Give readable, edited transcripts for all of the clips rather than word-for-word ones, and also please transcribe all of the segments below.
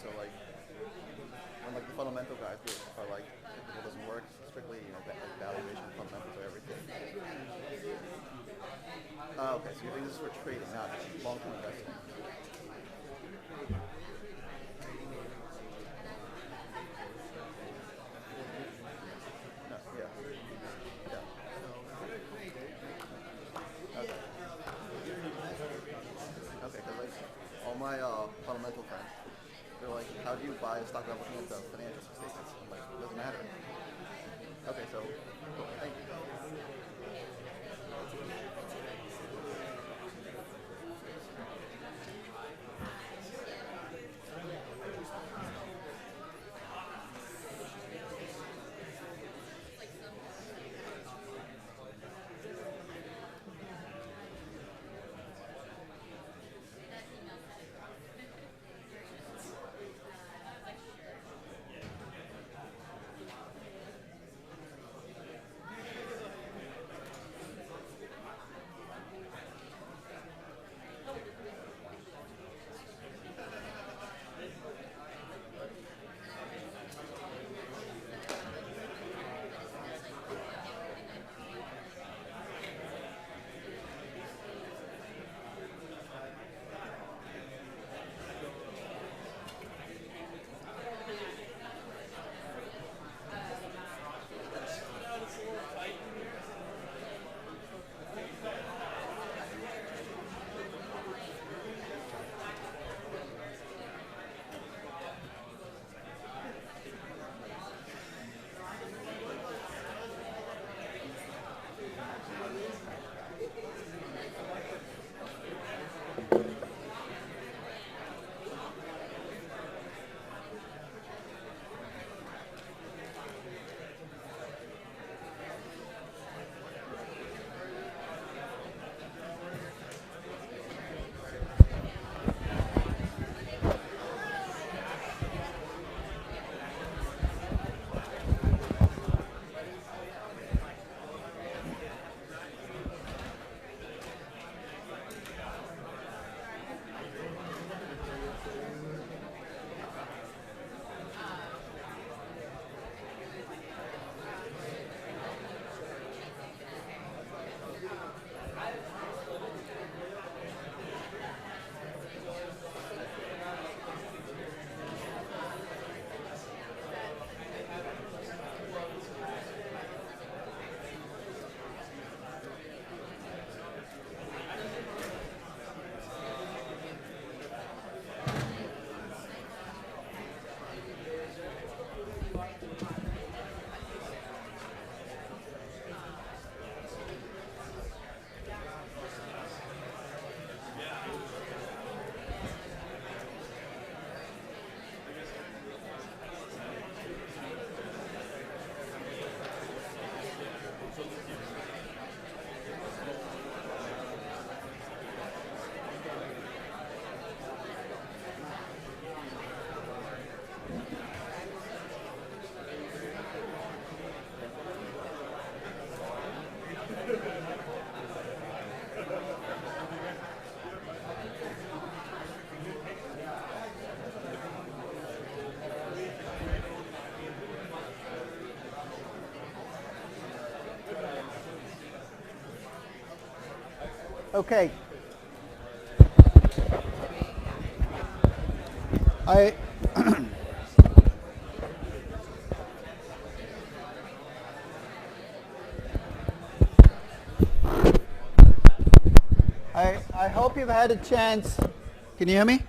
so like when like the fundamental guys are like it doesn't work strictly, like valuation fundamentals are everything. Okay, so you think this is for trading, not long-term investing? No, yeah, yeah. Okay, okay, because like all my fundamental friends, they're like, how do you buy a stock without looking at the financial statements? I'm like, it doesn't matter. Okay, so cool, thank you. Okay. I I hope you've had a chance. Can you hear me?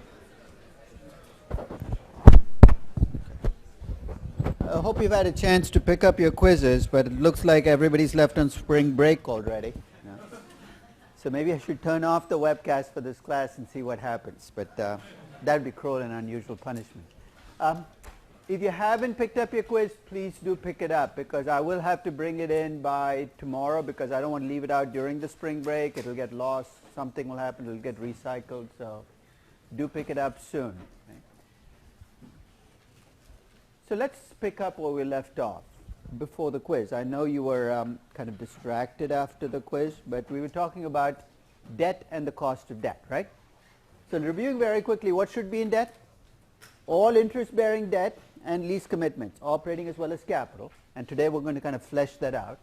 I hope you've had a chance to pick up your quizzes, but it looks like everybody's left on spring break already. Yeah. So maybe I should turn off the webcast for this class and see what happens. But that would be cruel and unusual punishment. If you haven't picked up your quiz, please do pick it up, because I will have to bring it in by tomorrow, because I don't want to leave it out during the spring break. It'll get lost. Something will happen. It'll get recycled. So do pick it up soon. Okay? So let's pick up where we left off before the quiz. I know you were kind of distracted after the quiz, but we were talking about debt and the cost of debt, right? So reviewing very quickly, what should be in debt? all interest-bearing debt and lease commitments, operating as well as capital. And today we're going to kind of flesh that out.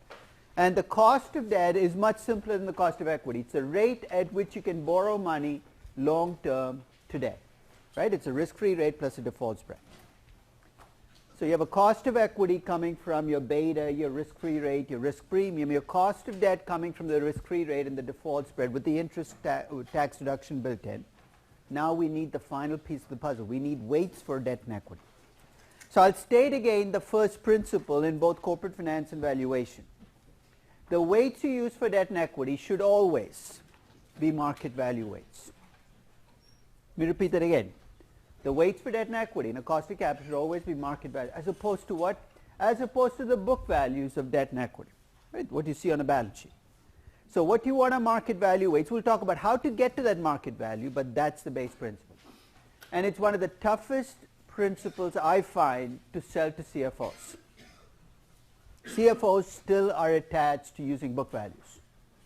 And the cost of debt is much simpler than the cost of equity. It's the rate at which you can borrow money long-term today. Right? It's a risk-free rate plus a default spread. So you have a cost of equity coming from your beta, your risk-free rate, your risk premium, your cost of debt coming from the risk-free rate and the default spread with the interest tax deduction built in. Now we need the final piece of the puzzle. We need weights for debt and equity. So I'll state again the first principle in both corporate finance and valuation. The weights you use for debt and equity should always be market value weights. Let me repeat that again. The weights for debt and equity in a cost of capital should always be market value, as opposed to what? As opposed to the book values of debt and equity, right? What you see on a balance sheet. So what you want are market value weights. We'll talk about how to get to that market value, but that's the base principle. And it's one of the toughest principles I find to sell to CFOs. CFOs still are attached to using book values.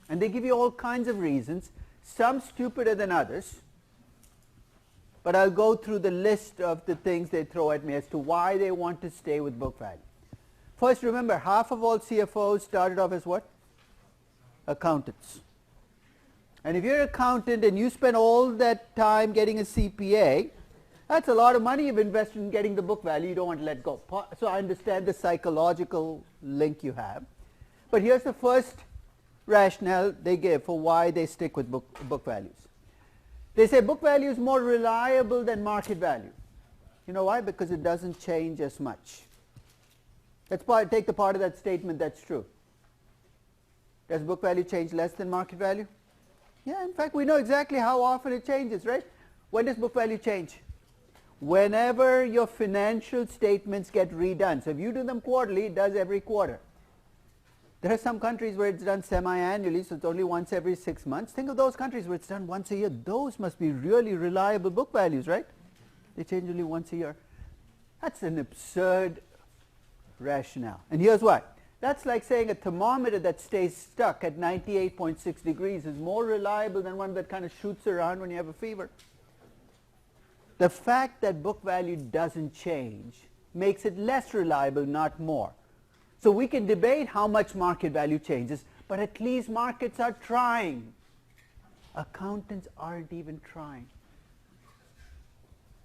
And they give you all kinds of reasons, some stupider than others. But I'll go through the list of the things they throw at me as to why they want to stay with book value. First, remember, half of all CFOs started off as what? Accountants. And if you're an accountant and you spend all that time getting a CPA, that's a lot of money you've invested in getting the book value you don't want to let go. So I understand the psychological link you have. But here's the first rationale they give for why they stick with book values. They say book value is more reliable than market value. You know why? Because it doesn't change as much. Let's take the part of that statement that's true. Does book value change less than market value? Yeah, in fact, we know exactly how often it changes, right? When does book value change? Whenever your financial statements get redone. So if you do them quarterly, it does every quarter. There are some countries where it's done semi-annually, so it's only once every 6 months. Think of those countries where it's done once a year. Those must be really reliable book values, right? They change only once a year. That's an absurd rationale. And here's why. That's like saying a thermometer that stays stuck at 98.6 degrees is more reliable than one that kind of shoots around when you have a fever. The fact that book value doesn't change makes it less reliable, not more. So we can debate how much market value changes, but at least markets are trying. Accountants aren't even trying.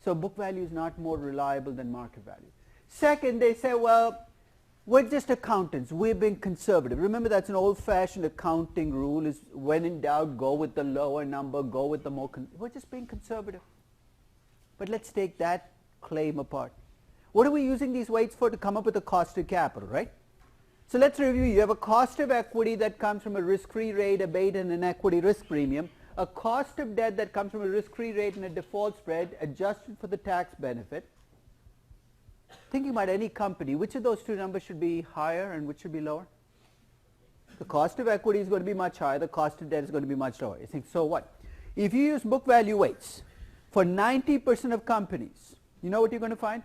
So book value is not more reliable than market value. Second, they say, well, we're just accountants. We're being conservative. Remember, that's an old-fashioned accounting rule, is when in doubt, go with the lower number, go with the more... We're just being conservative. But let's take that claim apart. What are we using these weights for? To come up with a cost of capital, right? So let's review. You have a cost of equity that comes from a risk-free rate, a beta, and an equity risk premium. A cost of debt that comes from a risk-free rate and a default spread adjusted for the tax benefit. Thinking about any company, which of those two numbers should be higher and which should be lower? The cost of equity is going to be much higher. The cost of debt is going to be much lower. You think, so what? If you use book value weights for 90% of companies, you know what you're going to find?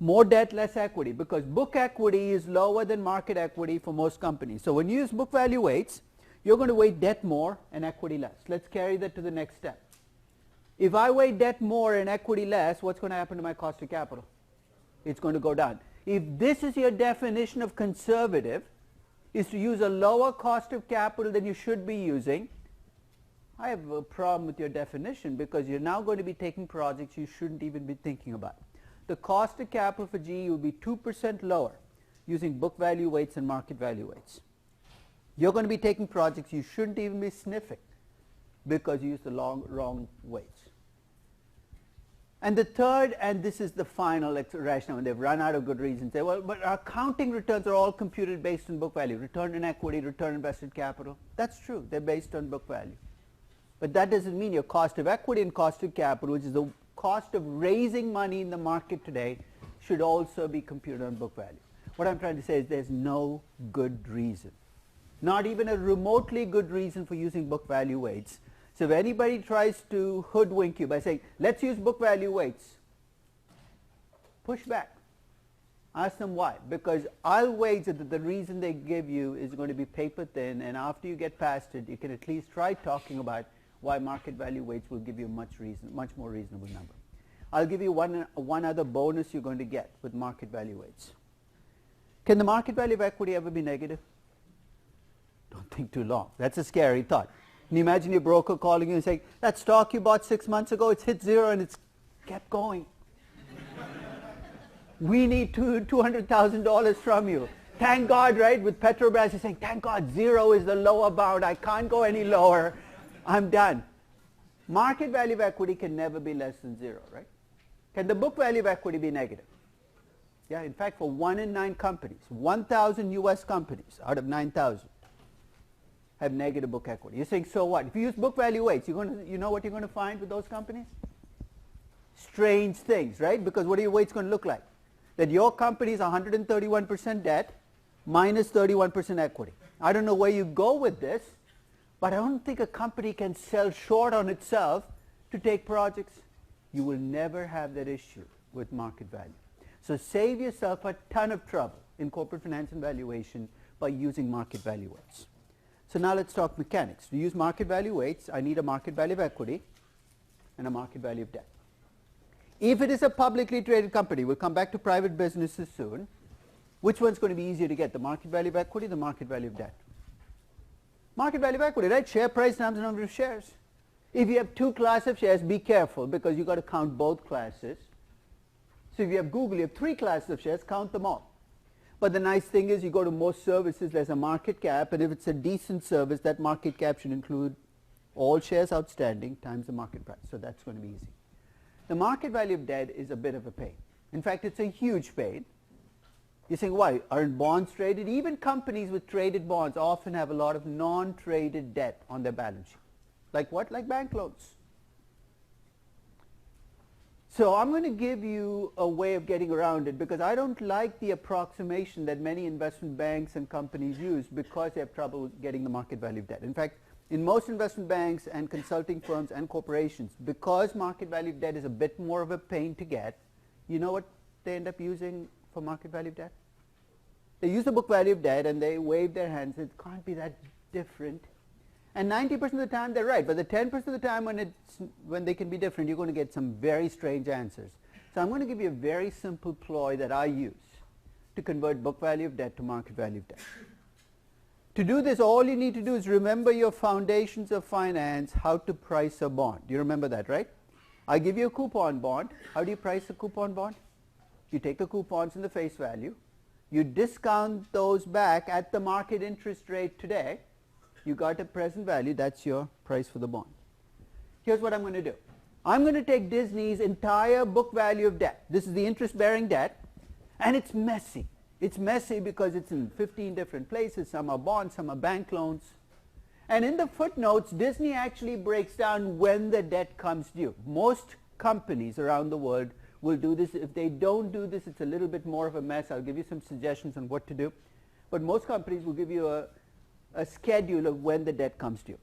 More debt, less equity, because book equity is lower than market equity for most companies. So when you use book value weights, you're going to weight debt more and equity less. Let's carry that to the next step. If I weight debt more and equity less, what's going to happen to my cost of capital? It's going to go down. If this is your definition of conservative, is to use a lower cost of capital than you should be using, I have a problem with your definition, because you're now going to be taking projects you shouldn't even be thinking about. The cost of capital for GE will be 2% lower using book value weights and market value weights. You're going to be taking projects you shouldn't even be sniffing because you used the wrong weights. And the third, and this is the final rationale, and they've run out of good reasons, say, well, but our accounting returns are all computed based on book value. Return on equity, return on invested capital. That's true. They're based on book value. But that doesn't mean your cost of equity and cost of capital, which is the cost of raising money in the market today, should also be computed on book value. What I'm trying to say is there's no good reason, not even a remotely good reason for using book value weights. So if anybody tries to hoodwink you by saying, let's use book value weights, push back. Ask them why. Because I'll wager that the reason they give you is going to be paper thin, and after you get past it, you can at least try talking about why market value weights will give you a much more reasonable number. I'll give you one other bonus you're going to get with market value weights. Can the market value of equity ever be negative? Don't think too long. That's a scary thought. Can you imagine your broker calling you and saying, that stock you bought 6 months ago, it's hit zero and it's kept going. We need $200,000 from you. Thank God, right? With Petrobras, you're saying, thank God, zero is the lower bound. I can't go any lower. I'm done. Market value of equity can never be less than zero, right? Can the book value of equity be negative? Yeah, in fact, for 1 in 9 companies, 1,000 US companies out of 9,000 have negative book equity. You're saying, so what? If you use book value weights, you know what you're going to find with those companies? Strange things, right? Because what are your weights going to look like? That your company is 131% debt minus 31% equity. I don't know where you go with this, but I don't think a company can sell short on itself to take projects. You will never have that issue with market value. So save yourself a ton of trouble in corporate finance and valuation by using market value weights. So now let's talk mechanics. To use market value weights, I need a market value of equity and a market value of debt. If it is a publicly traded company, we'll come back to private businesses soon, which one's going to be easier to get, the market value of equity, the market value of debt? Market value of equity, right? Share price times the number of shares. If you have 2 classes of shares, be careful because you've got to count both classes. So if you have Google, you have 3 classes of shares, count them all. But the nice thing is you go to most services, there's a market cap, and if it's a decent service, that market cap should include all shares outstanding times the market price. So that's going to be easy. The market value of debt is a bit of a pain. In fact, it's a huge pain. You're saying, why? Aren't bonds traded? Even companies with traded bonds often have a lot of non-traded debt on their balance sheet. Like what? Like bank loans. So I'm going to give you a way of getting around it because I don't like the approximation that many investment banks and companies use because they have trouble getting the market value of debt. In fact, in most investment banks and consulting firms and corporations, because market value of debt is a bit more of a pain to get, you know what they end up using for market value of debt? They use the book value of debt and they wave their hands. It can't be that different. And 90% of the time they're right, but the 10% of the time when they can be different, you're going to get some very strange answers. So I'm going to give you a very simple ploy that I use to convert book value of debt to market value of debt. To do this, all you need to do is remember your foundations of finance, how to price a bond. Do you remember that, right? I give you a coupon bond. How do you price a coupon bond? You take the coupons in the face value. You discount those back at the market interest rate today. You got a present value. That's your price for the bond. Here's what I'm going to do. I'm going to take Disney's entire book value of debt. This is the interest-bearing debt, and it's messy. It's messy because it's in 15 different places. Some are bonds, some are bank loans. And in the footnotes, Disney actually breaks down when the debt comes due. Most companies around the world will do this. If they don't do this, it's a little bit more of a mess. I'll give you some suggestions on what to do. But most companies will give you a schedule of when the debt comes due.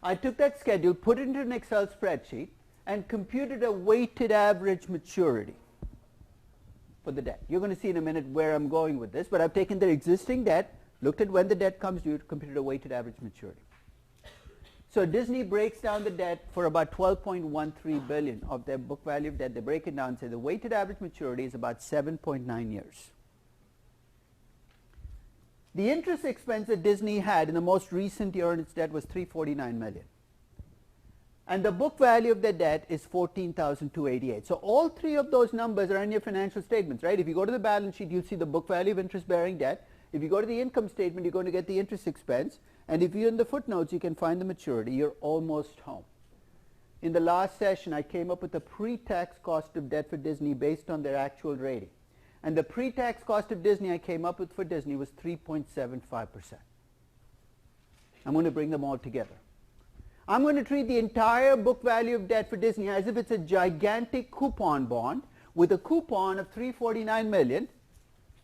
I took that schedule, put it into an Excel spreadsheet, and computed a weighted average maturity for the debt. You're going to see in a minute where I'm going with this, but I've taken the existing debt, looked at when the debt comes due, computed a weighted average maturity. So Disney breaks down the debt for about $12.13 billion of their book value of debt. They break it down and say the weighted average maturity is about 7.9 years. The interest expense that Disney had in the most recent year on its debt was $349 million. And the book value of their debt is $14,288. So all 3 of those numbers are in your financial statements, right? If you go to the balance sheet, you'll see the book value of interest-bearing debt. If you go to the income statement, you're going to get the interest expense. And if you're in the footnotes, you can find the maturity. You're almost home. In the last session, I came up with the pre-tax cost of debt for Disney based on their actual rating. And the pre-tax cost of Disney I came up with for Disney was 3.75%. I'm going to bring them all together. I'm going to treat the entire book value of debt for Disney as if it's a gigantic coupon bond with a coupon of $349 million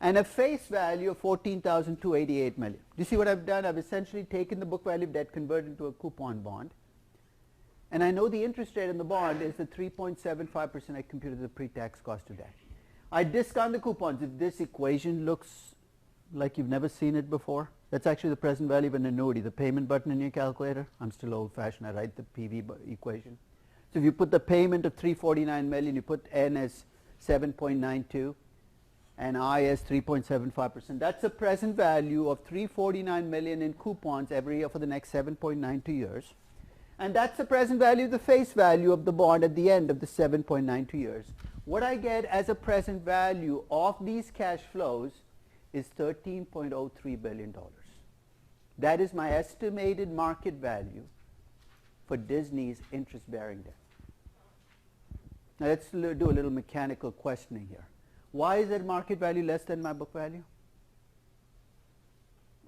and a face value of $14,288 million. Do you see what I've done? I've essentially taken the book value of debt, converted into a coupon bond. And I know the interest rate on the bond is the 3.75%. I computed the pre-tax cost of debt. I discount the coupons. If this equation looks like you've never seen it before, that's actually the present value of an annuity, the payment button in your calculator. I'm still old-fashioned. I write the PV equation. So So if you put the payment of 349 million, you put N as 7.92 and I as 3.75%. That's the present value of 349 million in coupons every year for the next 7.92 years. And that's the present value of the face value of the bond at the end of the 7.92 years. What I get as a present value of these cash flows is $13.03 billion. That is my estimated market value for Disney's interest-bearing debt. Now let's do a little mechanical questioning here. Why is that market value less than my book value?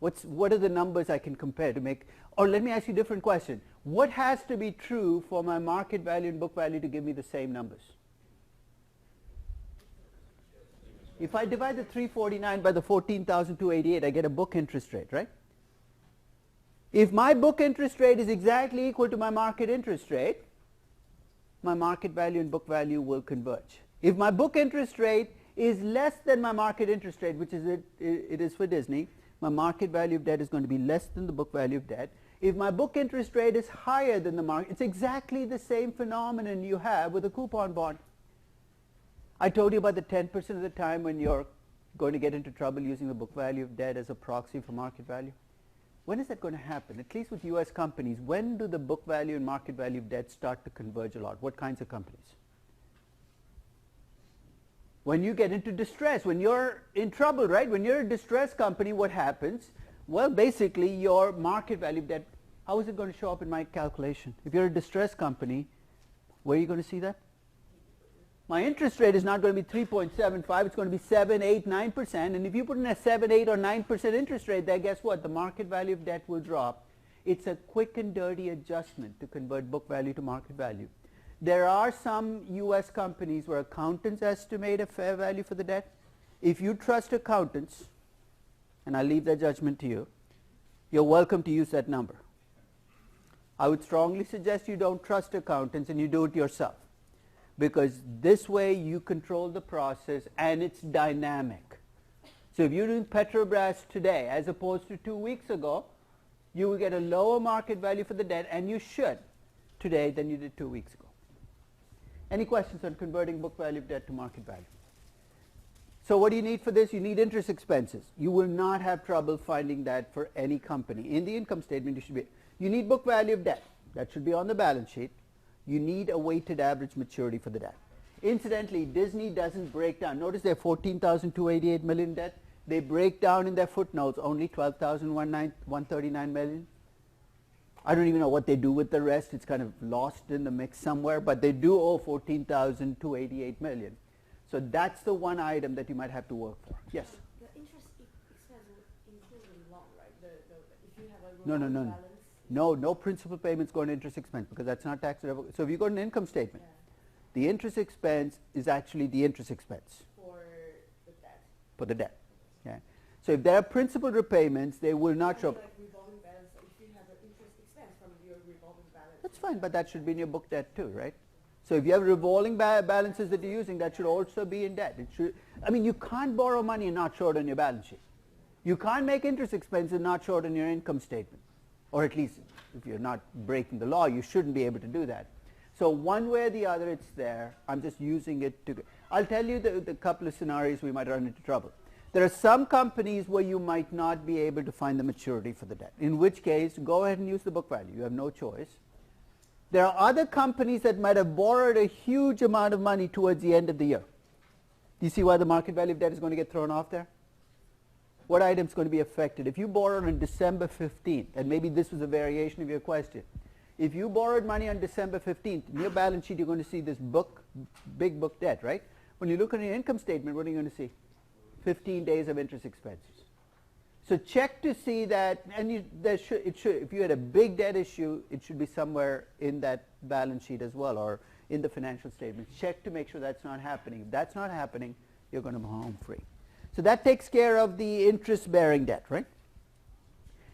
What are the numbers I can compare to make, or let me ask you a different question. What has to be true for my market value and book value to give me the same numbers? If I divide the 349 by the 14,288, I get a book interest rate, right? If my book interest rate is exactly equal to my market interest rate, my market value and book value will converge. If my book interest rate is less than my market interest rate, which is it is for Disney, my market value of debt is going to be less than the book value of debt. If my book interest rate is higher than the market, it's exactly the same phenomenon you have with a coupon bond. I told you about the 10% of the time when you're going to get into trouble using the book value of debt as a proxy for market value. When is that going to happen? At least with US companies, when do the book value and market value of debt start to converge a lot? What kinds of companies? When you get into distress, when you're in trouble, right? When you're a distressed company, what happens? Well, basically your market value of debt, how is it going to show up in my calculation? If you're a distressed company, where are you going to see that? My interest rate is not going to be 3.75, it's going to be 7, 8, 9%. And if you put in a 7, 8, or 9% interest rate there, guess what? The market value of debt will drop. It's a quick and dirty adjustment to convert book value to market value. There are some US companies where accountants estimate a fair value for the debt. If you trust accountants, and I'll leave that judgment to you, you're welcome to use that number. I would strongly suggest you don't trust accountants and you do it yourself, because this way you control the process and it's dynamic. So if you're doing Petrobras today as opposed to 2 weeks ago, you will get a lower market value for the debt, and you should today than you did 2 weeks ago. Any questions on converting book value of debt to market value? So what do you need for this? You need interest expenses. You will not have trouble finding that for any company. In the income statement, you need book value of debt. That should be on the balance sheet. You need a weighted average maturity for the debt. Incidentally, Disney doesn't break down. Notice their 14,288 million debt. They break down in their footnotes only 12,139 million. I don't even know what they do with the rest. It's kind of lost in the mix somewhere, but they do owe 14,288 million. So that's the one item that you might have to work for. Yes? The interest expense will include the loan, right? If you have a No. balance. No principal payments go into interest expense because that's not tax deductible. So if you go to an income statement, the interest expense is actually the interest expense. For the debt. For the debt. Yeah. So if there are principal repayments, they will not show up. Like revolving balance, if you have an interest expense from your revolving balance. That's fine, but that should be in your book debt too, right? So if you have revolving balances that you're using, that should also be in debt. You can't borrow money and not show it on your balance sheet. You can't make interest expense and not show it on your income statement. Or at least if you're not breaking the law, you shouldn't be able to do that. So one way or the other, it's there. I'm just using it to... I'll tell you the couple of scenarios we might run into trouble. There are some companies where you might not be able to find the maturity for the debt, in which case, go ahead and use the book value. You have no choice. There are other companies that might have borrowed a huge amount of money towards the end of the year. Do you see why the market value of debt is going to get thrown off there? What item is going to be affected? If you borrowed on December 15th, and maybe this was a variation of your question, if you borrowed money on December 15th, in your balance sheet you're going to see this big book debt, right? When you look at your income statement, what are you going to see? 15 days of interest expenses. So check to see that, and if you had a big debt issue, it should be somewhere in that balance sheet as well, or in the financial statements. Check to make sure that's not happening. If that's not happening, you're going to be home free. So that takes care of the interest-bearing debt, right?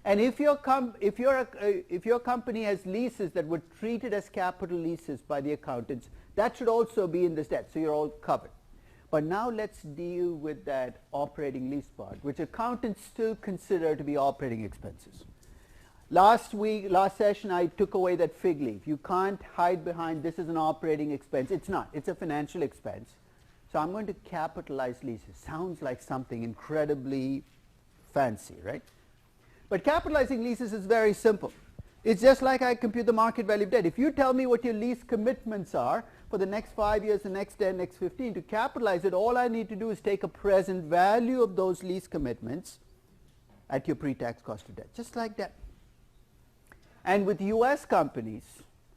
And if your company has leases that were treated as capital leases by the accountants, that should also be in this debt, so you're all covered. But now let's deal with that operating lease part, which accountants still consider to be operating expenses. Last session, I took away that fig leaf. You can't hide behind this is an operating expense. It's not. It's a financial expense. So I'm going to capitalize leases. Sounds like something incredibly fancy, right? But capitalizing leases is very simple. It's just like I compute the market value of debt. If you tell me what your lease commitments are for the next 5 years, the next 10, next 15, to capitalize it, all I need to do is take a present value of those lease commitments at your pre-tax cost of debt, just like that. And with US companies,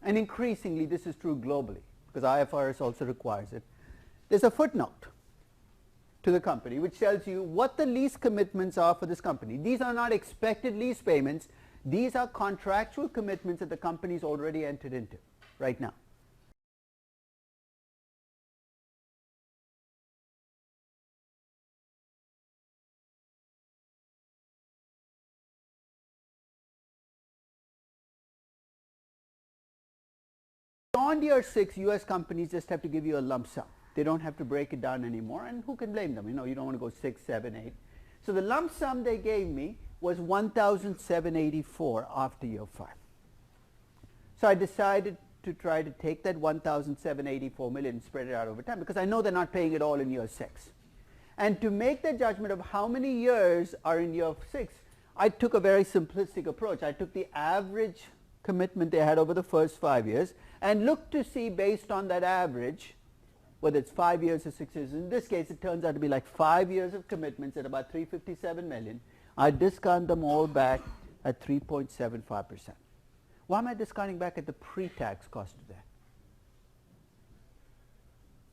and increasingly this is true globally, because IFRS also requires it, there's a footnote to the company which tells you what the lease commitments are for this company. These are not expected lease payments. These are contractual commitments that the company's already entered into right now. Beyond year 6, US companies just have to give you a lump sum. They don't have to break it down anymore, and who can blame them? You know, you don't want to go 6, 7, 8. So the lump sum they gave me was $1,784 after year 5. So I decided to try to take that $1,784 million and spread it out over time, because I know they're not paying it all in year 6. And to make the judgment of how many years are in year 6, I took a very simplistic approach. I took the average commitment they had over the first 5 years and looked to see, based on that average, whether it's 5 years or 6 years. In this case, it turns out to be like 5 years of commitments at about $357 million. I discount them all back at 3.75%. Why am I discounting back at the pre-tax cost of debt?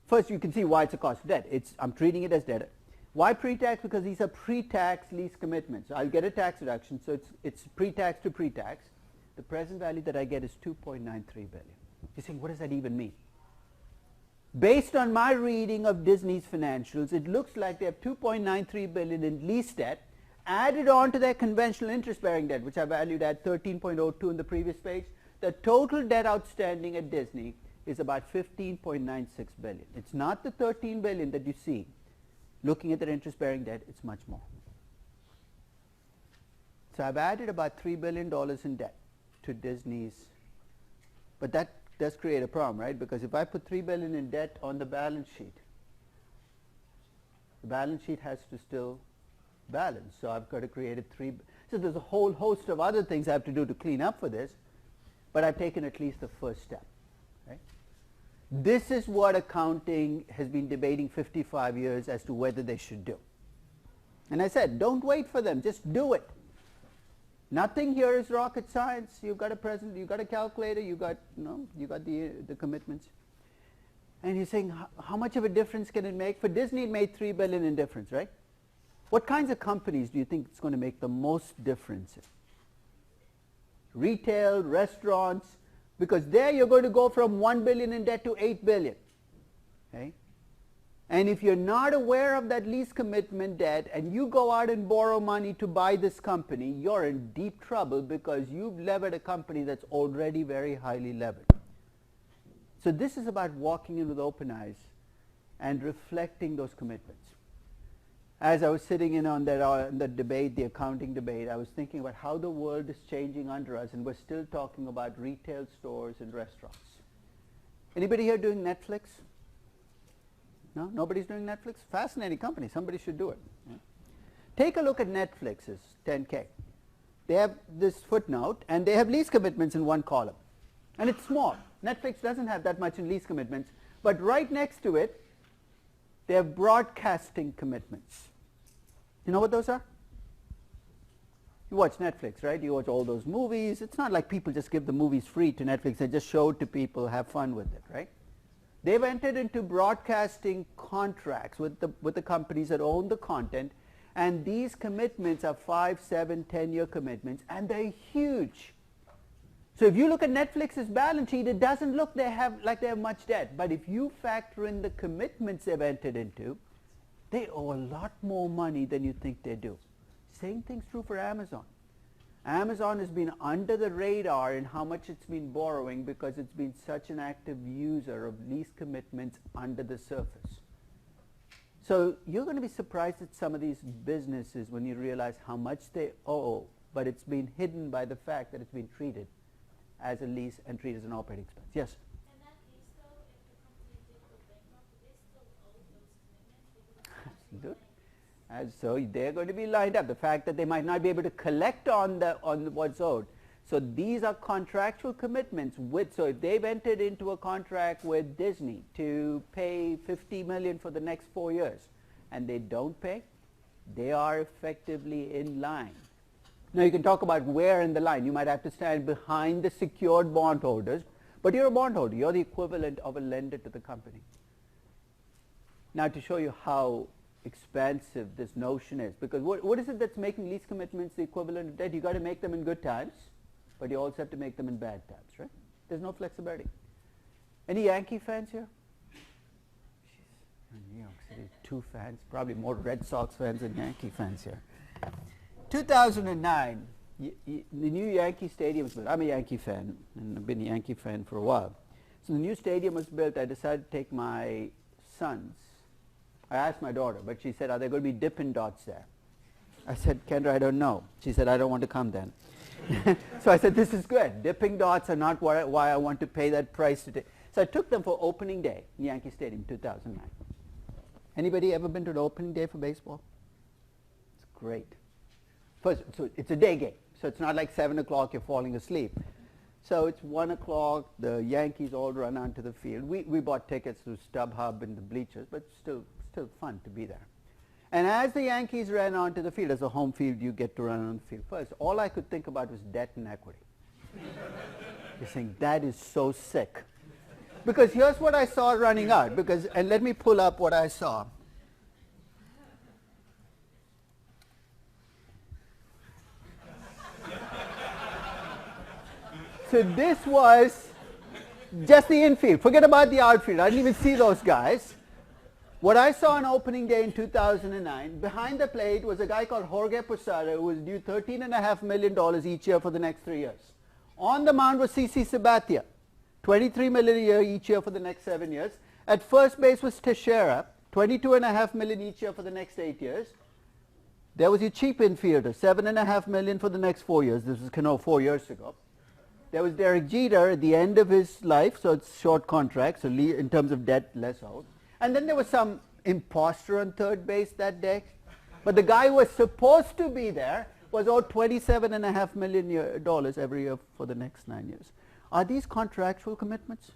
First, you can see why it's a cost of debt. I'm treating it as debt. Why pre-tax? Because these are pre-tax lease commitments. I'll get a tax deduction, so it's pre-tax to pre-tax. The present value that I get is $2.93 billion. You're saying, what does that even mean? Based on my reading of Disney's financials, it looks like they have $2.93 billion in lease debt, added on to their conventional interest-bearing debt, which I valued at 13.02 in the previous page. The total debt outstanding at Disney is about $15.96 billion. It's not the $13 billion that you see. Looking at their interest-bearing debt, it's much more. So I've added about $3 billion in debt to Disney's, but that does create a problem, right? Because if I put $3 billion in debt on the balance sheet, the balance sheet has to still balance. So I've got to create so there's a whole host of other things I have to do to clean up for this, but I've taken at least the first step, right? This is what accounting has been debating 55 years as to whether they should do. And I said, don't wait for them, just do it. Nothing here is rocket science. You've got a calculator, you got the commitments. And you're saying, how much of a difference can it make? For Disney, it made $3 billion in difference, right? What kinds of companies do you think it's going to make the most difference in? Retail, restaurants, because there you're going to go from $1 billion in debt to $8 billion. Okay? And if you're not aware of that lease commitment debt and you go out and borrow money to buy this company, you're in deep trouble because you've levered a company that's already very highly levered. So this is about walking in with open eyes and reflecting those commitments. As I was sitting in on the debate, the accounting debate, I was thinking about how the world is changing under us, and we're still talking about retail stores and restaurants. Anybody here doing Netflix? No? Nobody's doing Netflix? Fascinating company. Somebody should do it. Yeah. Take a look at Netflix's 10K. They have this footnote, and they have lease commitments in one column. And it's small. Netflix doesn't have that much in lease commitments. But right next to it, they have broadcasting commitments. You know what those are? You watch Netflix, right? You watch all those movies. It's not like people just give the movies free to Netflix. They just show it to people, have fun with it, right? They've entered into broadcasting contracts with the companies that own the content, and these commitments are 5, 7, 10-year commitments, and they're huge. So if you look at Netflix's balance sheet, it doesn't look like they have much debt. But if you factor in the commitments they've entered into, they owe a lot more money than you think they do. Same thing's true for Amazon. Amazon has been under the radar in how much it's been borrowing because it's been such an active user of lease commitments under the surface. So you're going to be surprised at some of these businesses when you realize how much they owe but it's been hidden by the fact that it's been treated as a lease and treated as an operating expense. Yes? In that case, though, if the company did go bankrupt, do they still owe those commitments? Absolutely. And so they're going to be lined up. The fact that they might not be able to collect on what's owed. So these are contractual commitments. So if they've entered into a contract with Disney to pay $50 million for the next 4 years, and they don't pay, they are effectively in line. Now you can talk about where in the line. You might have to stand behind the secured bondholders, but you're a bondholder. You're the equivalent of a lender to the company. Now to show you how expansive this notion is, because what is it that's making lease commitments the equivalent of debt? You got to make them in good times, but you also have to make them in bad times, right? There's no flexibility. Any Yankee fans here? Jeez, New York City, 2 fans, probably more Red Sox fans than Yankee fans here. 2009, the new Yankee Stadium was built. I'm a Yankee fan, and I've been a Yankee fan for a while. So the new stadium was built. I decided to take my sons. I asked my daughter, but she said, are there going to be Dippin' Dots there? I said, Kendra, I don't know. She said, I don't want to come then. So I said, this is good. Dipping Dots are not why I want to pay that price today. So I took them for opening day in Yankee Stadium, 2009. Anybody ever been to the opening day for baseball? It's great. First, so it's a day game. So it's not like 7 o'clock you're falling asleep. So it's 1 o'clock, the Yankees all run onto the field. We bought tickets through StubHub in the bleachers, but still fun to be there. And as the Yankees ran onto the field, as a home field, you get to run on the field first. All I could think about was debt and equity. You're saying, that is so sick. Because here's what I saw running out. And let me pull up what I saw. So this was just the infield. Forget about the outfield. I didn't even see those guys. What I saw on opening day in 2009, behind the plate was a guy called Jorge Posada, who was due $13.5 million each year for the next 3 years. On the mound was CC Sabathia, $23 million a year each year for the next 7 years. At first base was Teixeira, $22.5 million each year for the next 8 years. There was your cheap infielder, $7.5 million for the next 4 years. This was Cano 4 years ago. There was Derek Jeter at the end of his life, so it's short contract, so in terms of debt, less owed. And then there was some imposter on third base that day. But the guy who was supposed to be there was owed $27.5 million every year for the next 9 years. Are these contractual commitments?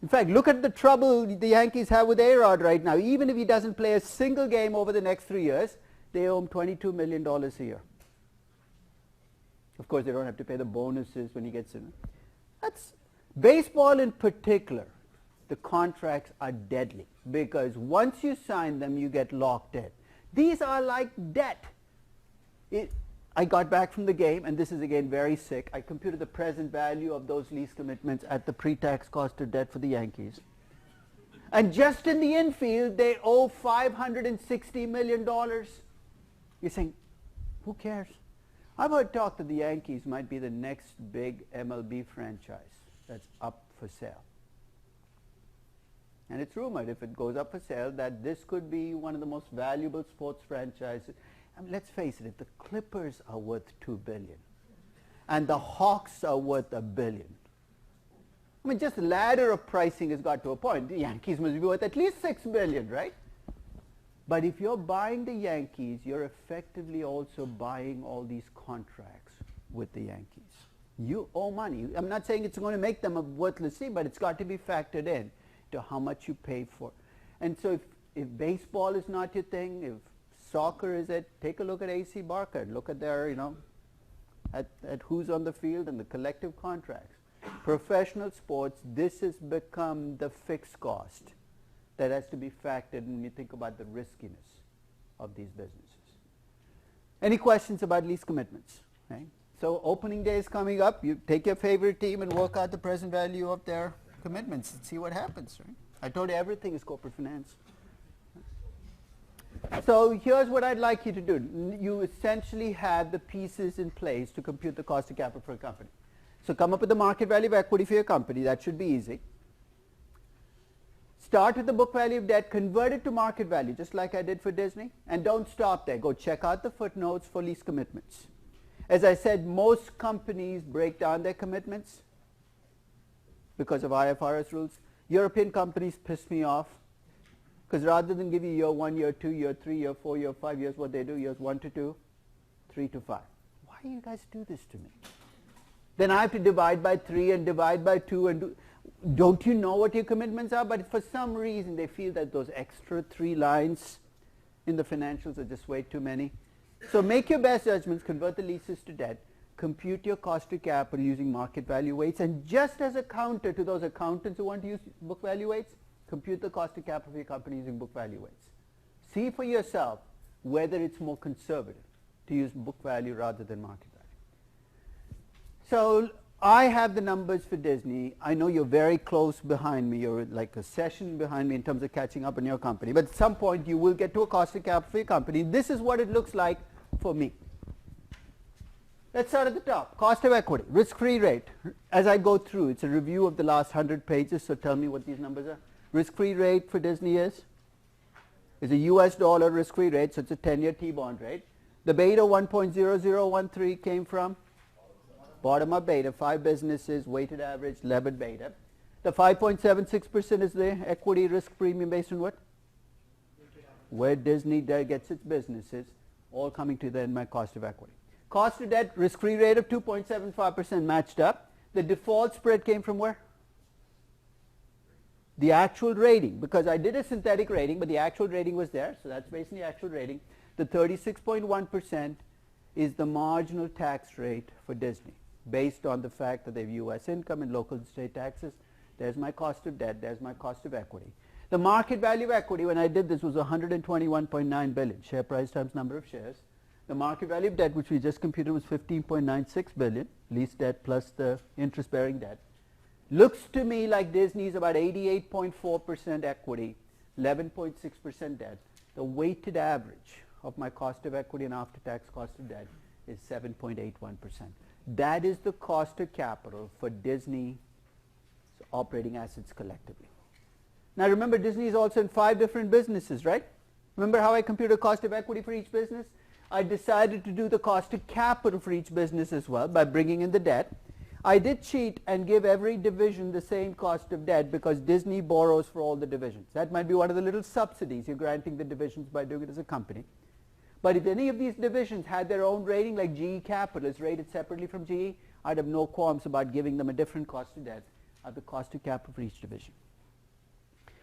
In fact, look at the trouble the Yankees have with A-Rod right now. Even if he doesn't play a single game over the next 3 years, they owe him $22 million a year. Of course, they don't have to pay the bonuses when he gets in. That's baseball in particular. The contracts are deadly because once you sign them, you get locked in. These are like debt. I got back from the game, and this is again very sick. I computed the present value of those lease commitments at the pre-tax cost of debt for the Yankees. And just in the infield, they owe $560 million. You're saying, who cares? I've heard talk that the Yankees might be the next big MLB franchise that's up for sale. And it's rumored, if it goes up for sale, that this could be one of the most valuable sports franchises. I mean, let's face it, if the Clippers are worth $2 billion and the Hawks are worth $1 billion, I mean, just the ladder of pricing has got to a point. The Yankees must be worth at least $6 billion, right? But if you're buying the Yankees, you're effectively also buying all these contracts with the Yankees. You owe money. I'm not saying it's going to make them a worthless team, but it's got to be factored in to how much you pay for. And so if baseball is not your thing, if soccer is it, take a look at AC Barker. Look at their, at who's on the field and the collective contracts. Professional sports, this has become the fixed cost that has to be factored when you think about the riskiness of these businesses. Any questions about lease commitments? Right? So opening day is coming up. You take your favorite team and work out the present value of their commitments and see what happens. Right? I told you everything is corporate finance. So here's what I'd like you to do. You essentially have the pieces in place to compute the cost of capital for a company. So come up with the market value of equity for your company. That should be easy. Start with the book value of debt, convert it to market value, just like I did for Disney. And don't stop there. Go check out the footnotes for lease commitments. As I said, most companies break down their commitments because of IFRS rules. European companies piss me off because rather than give you year 1, year 2, year 3, year 4, year 5 years, what they do, years 1 to 2, 3 to 5. Why do you guys do this to me? Then I have to divide by 3 and divide by 2 and don't you know what your commitments are? But for some reason they feel that those extra 3 lines in the financials are just way too many. So make your best judgments, convert the leases to debt, compute your cost of capital using market value weights, and just as a counter to those accountants who want to use book value weights, compute the cost of capital for your company using book value weights. See for yourself whether it's more conservative to use book value rather than market value. So I have the numbers for Disney. I know you're very close behind me. You're like a session behind me in terms of catching up on your company. But at some point you will get to a cost of capital for your company. This is what it looks like for me. Let's start at the top. Cost of equity, risk-free rate. As I go through, it's a review of the last 100 pages, so tell me what these numbers are. Risk-free rate for Disney is a US dollar risk-free rate, so it's a 10-year T-bond rate. The beta 1.0013 came from bottom-up beta, 5 businesses, weighted average, levered beta. The 5.76% is the equity risk premium based on what? Where Disney gets its businesses, all coming to then my cost of equity. Cost of debt, risk-free rate of 2.75% matched up. The default spread came from where? The actual rating, because I did a synthetic rating, but the actual rating was there, so that's based on the actual rating. The 36.1% is the marginal tax rate for Disney, based on the fact that they have U.S. income and local and state taxes. There's my cost of debt, there's my cost of equity. The market value of equity when I did this was 121.9 billion, share price times number of shares. The market value of debt, which we just computed, was 15.96 billion, lease debt plus the interest-bearing debt. Looks to me like Disney is about 88.4% equity, 11.6% debt. The weighted average of my cost of equity and after-tax cost of debt is 7.81%. That is the cost of capital for Disney's operating assets collectively. Now remember, Disney is also in 5 different businesses, right? Remember how I computed cost of equity for each business? I decided to do the cost of capital for each business as well by bringing in the debt. I did cheat and give every division the same cost of debt because Disney borrows for all the divisions. That might be one of the little subsidies you're granting the divisions by doing it as a company. But if any of these divisions had their own rating, like GE Capital is rated separately from GE, I'd have no qualms about giving them a different cost of debt at the cost of capital for each division.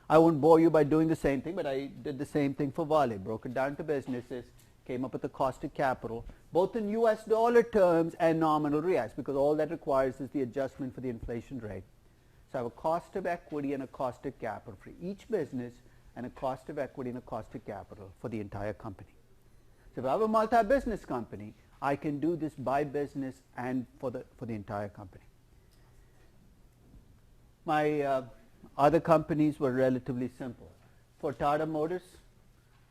I won't bore you by doing the same thing, but I did the same thing for Vale, broke it down to businesses, came up with the cost of capital, both in US dollar terms and nominal reals, because all that requires is the adjustment for the inflation rate. So I have a cost of equity and a cost of capital for each business, and a cost of equity and a cost of capital for the entire company. So if I have a multi-business company, I can do this by business and for the entire company. My other companies were relatively simple. For Tata Motors,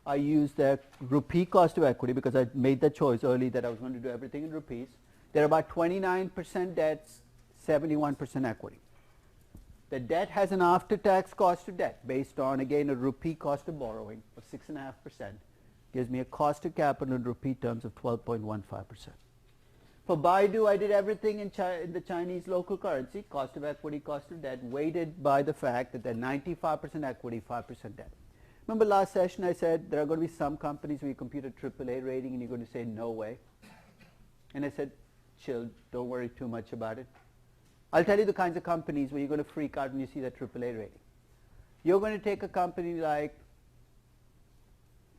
I used their rupee cost of equity because I made the choice early that I was going to do everything in rupees. They're about 29% debts, 71% equity. The debt has an after-tax cost of debt based on, again, a rupee cost of borrowing of 6.5%. Gives me a cost of capital in rupee terms of 12.15%. For Baidu, I did everything in the Chinese local currency, cost of equity, cost of debt, weighted by the fact that they're 95% equity, 5% debt. Remember last session I said there are going to be some companies where you compute a AAA rating and you're going to say no way. And I said, chill, don't worry too much about it. I'll tell you the kinds of companies where you're going to freak out when you see that AAA rating. You're going to take a company like,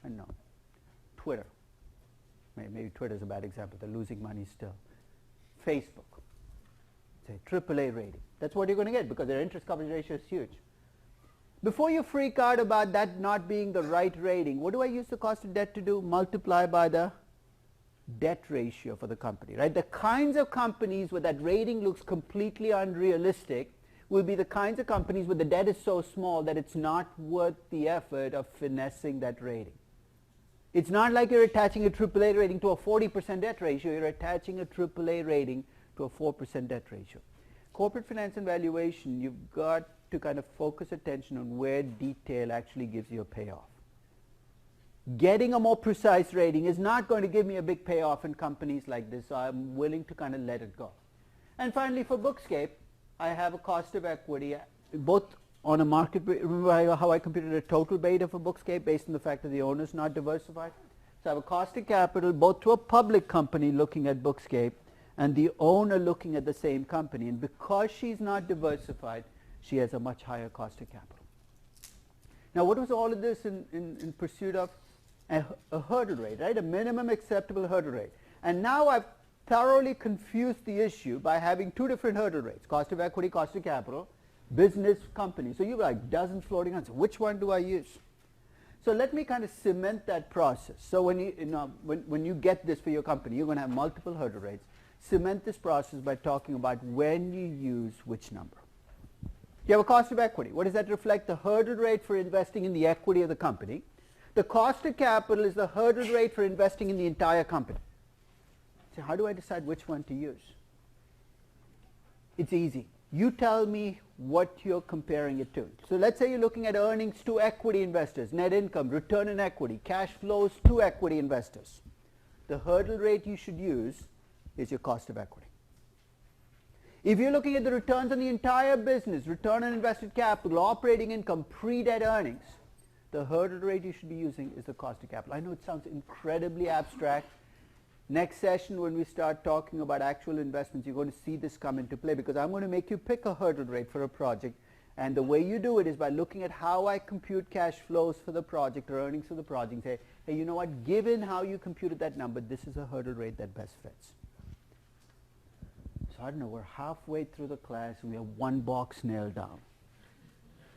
I don't know, Twitter. Maybe Twitter is a bad example. They're losing money still. Facebook. Say AAA rating. That's what you're going to get because their interest coverage ratio is huge. Before you freak out about that not being the right rating, what do I use the cost of debt to do? Multiply by the debt ratio for the company, right? The kinds of companies where that rating looks completely unrealistic will be the kinds of companies where the debt is so small that it's not worth the effort of finessing that rating. It's not like you're attaching a AAA rating to a 40% debt ratio. You're attaching a AAA rating to a 4% debt ratio. Corporate finance and valuation, you've got to kind of focus attention on where detail actually gives you a payoff. getting a more precise rating is not going to give me a big payoff in companies like this, so I'm willing to kind of let it go. And finally, for Bookscape, I have a cost of equity, both on a market, remember how I computed a total beta for Bookscape based on the fact that the owner is not diversified? So I have a cost of capital both to a public company looking at Bookscape and the owner looking at the same company. And because she's not diversified, she has a much higher cost of capital. Now, what was all of this in pursuit of? A hurdle rate, right? A minimum acceptable hurdle rate. And now I've thoroughly confused the issue by having two different hurdle rates, cost of equity, cost of capital, business, company. So you have like dozens floating around. So which one do I use? So let me kind of cement that process. So when you get this for your company, you're going to have multiple hurdle rates. Cement this process by talking about when you use which number. You have a cost of equity. What does that reflect? The hurdle rate for investing in the equity of the company. The cost of capital is the hurdle rate for investing in the entire company. So how do I decide which one to use? It's easy. You tell me what you're comparing it to. So let's say you're looking at earnings to equity investors, net income, return on equity, cash flows to equity investors. The hurdle rate you should use is your cost of equity. If you're looking at the returns on the entire business, return on invested capital, operating income, pre-debt earnings, the hurdle rate you should be using is the cost of capital. I know it sounds incredibly abstract. Next session, when we start talking about actual investments, you're going to see this come into play because I'm going to make you pick a hurdle rate for a project. And the way you do it is by looking at how I compute cash flows for the project or earnings for the project. Say, hey, you know what? Given how you computed that number, this is a hurdle rate that best fits. So I don't know, we're halfway through the class. We have one box nailed down.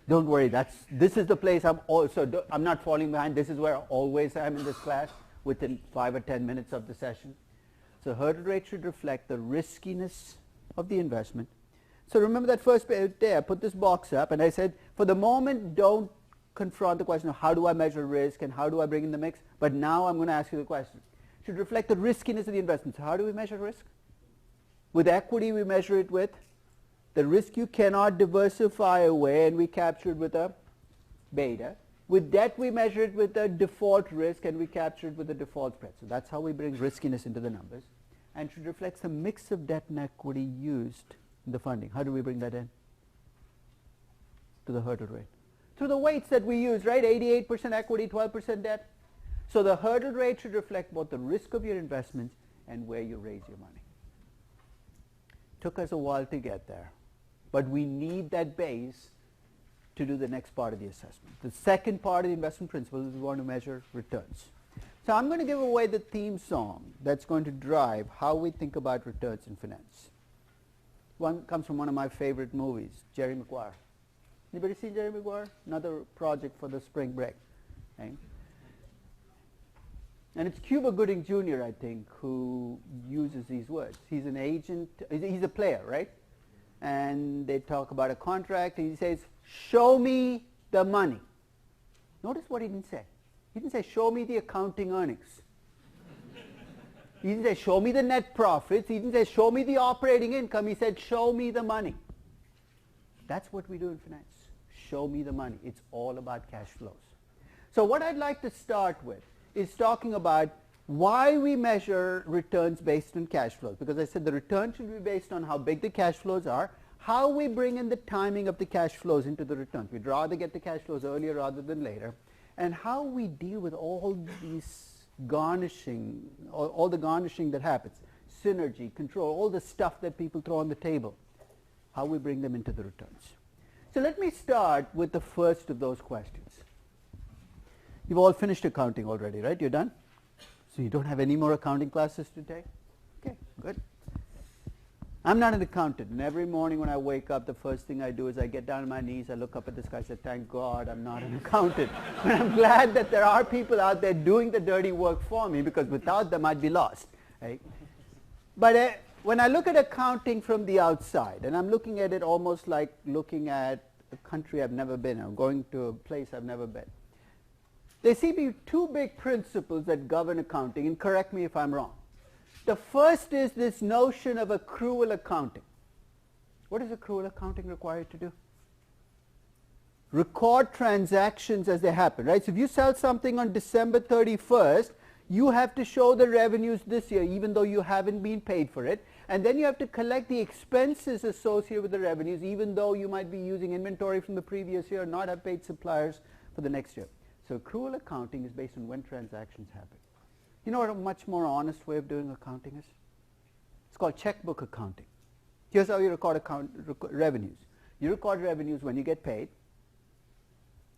Don't worry, this is the place I'm not falling behind. This is where I always am in this class within 5 or 10 minutes of the session. So hurdle rate should reflect the riskiness of the investment. So remember that first day I put this box up and I said, for the moment, don't confront the question of how do I measure risk and how do I bring in the mix. But now I'm going to ask you the question. It should reflect the riskiness of the investment. So how do we measure risk? With equity, we measure it with the risk you cannot diversify away, and we capture it with a beta. With debt, we measure it with a default risk, and we capture it with a default spread. So that's how we bring riskiness into the numbers. And should reflect the mix of debt and equity used in the funding. How do we bring that in? To the hurdle rate. Through the weights that we use, right? 88% equity, 12% debt. So the hurdle rate should reflect both the risk of your investments and where you raise your money. Took us a while to get there. But we need that base to do the next part of the assessment. The second part of the investment principle is we want to measure returns. So I'm going to give away the theme song that's going to drive how we think about returns in finance. One comes from one of my favorite movies, Jerry Maguire. Anybody seen Jerry Maguire? Another project for the spring break. Right? And it's Cuba Gooding Jr., I think, who uses these words. He's an agent, he's a player, right? And they talk about a contract, and he says, show me the money. Notice what he didn't say. He didn't say, show me the accounting earnings. He didn't say, show me the net profits. He didn't say, show me the operating income. He said, show me the money. That's what we do in finance. Show me the money. It's all about cash flows. So what I'd like to start with is talking about why we measure returns based on cash flows. Because I said the return should be based on how big the cash flows are, how we bring in the timing of the cash flows into the returns. We'd rather get the cash flows earlier rather than later. And how we deal with all these garnishing, all the garnishing that happens, synergy, control, all the stuff that people throw on the table, how we bring them into the returns. So let me start with the first of those questions. You've all finished accounting already, right? You're done? So you don't have any more accounting classes to take? Okay, good. I'm not an accountant, and every morning when I wake up, the first thing I do is I get down on my knees, I look up at the sky, I say, thank God I'm not an accountant. But I'm glad that there are people out there doing the dirty work for me, because without them I'd be lost. Right? But when I look at accounting from the outside, and I'm looking at it almost like looking at a country I've never been, or going to a place I've never been, there seem to be two big principles that govern accounting, and correct me if I'm wrong. The first is this notion of accrual accounting. What is accrual accounting required to do? record transactions as they happen, right? So if you sell something on December 31st, you have to show the revenues this year even though you haven't been paid for it, and then you have to collect the expenses associated with the revenues even though you might be using inventory from the previous year, not have paid suppliers for the next year. So accrual accounting is based on when transactions happen. You know what a much more honest way of doing accounting is? It's called checkbook accounting. Here's how you record revenues. You record revenues when you get paid,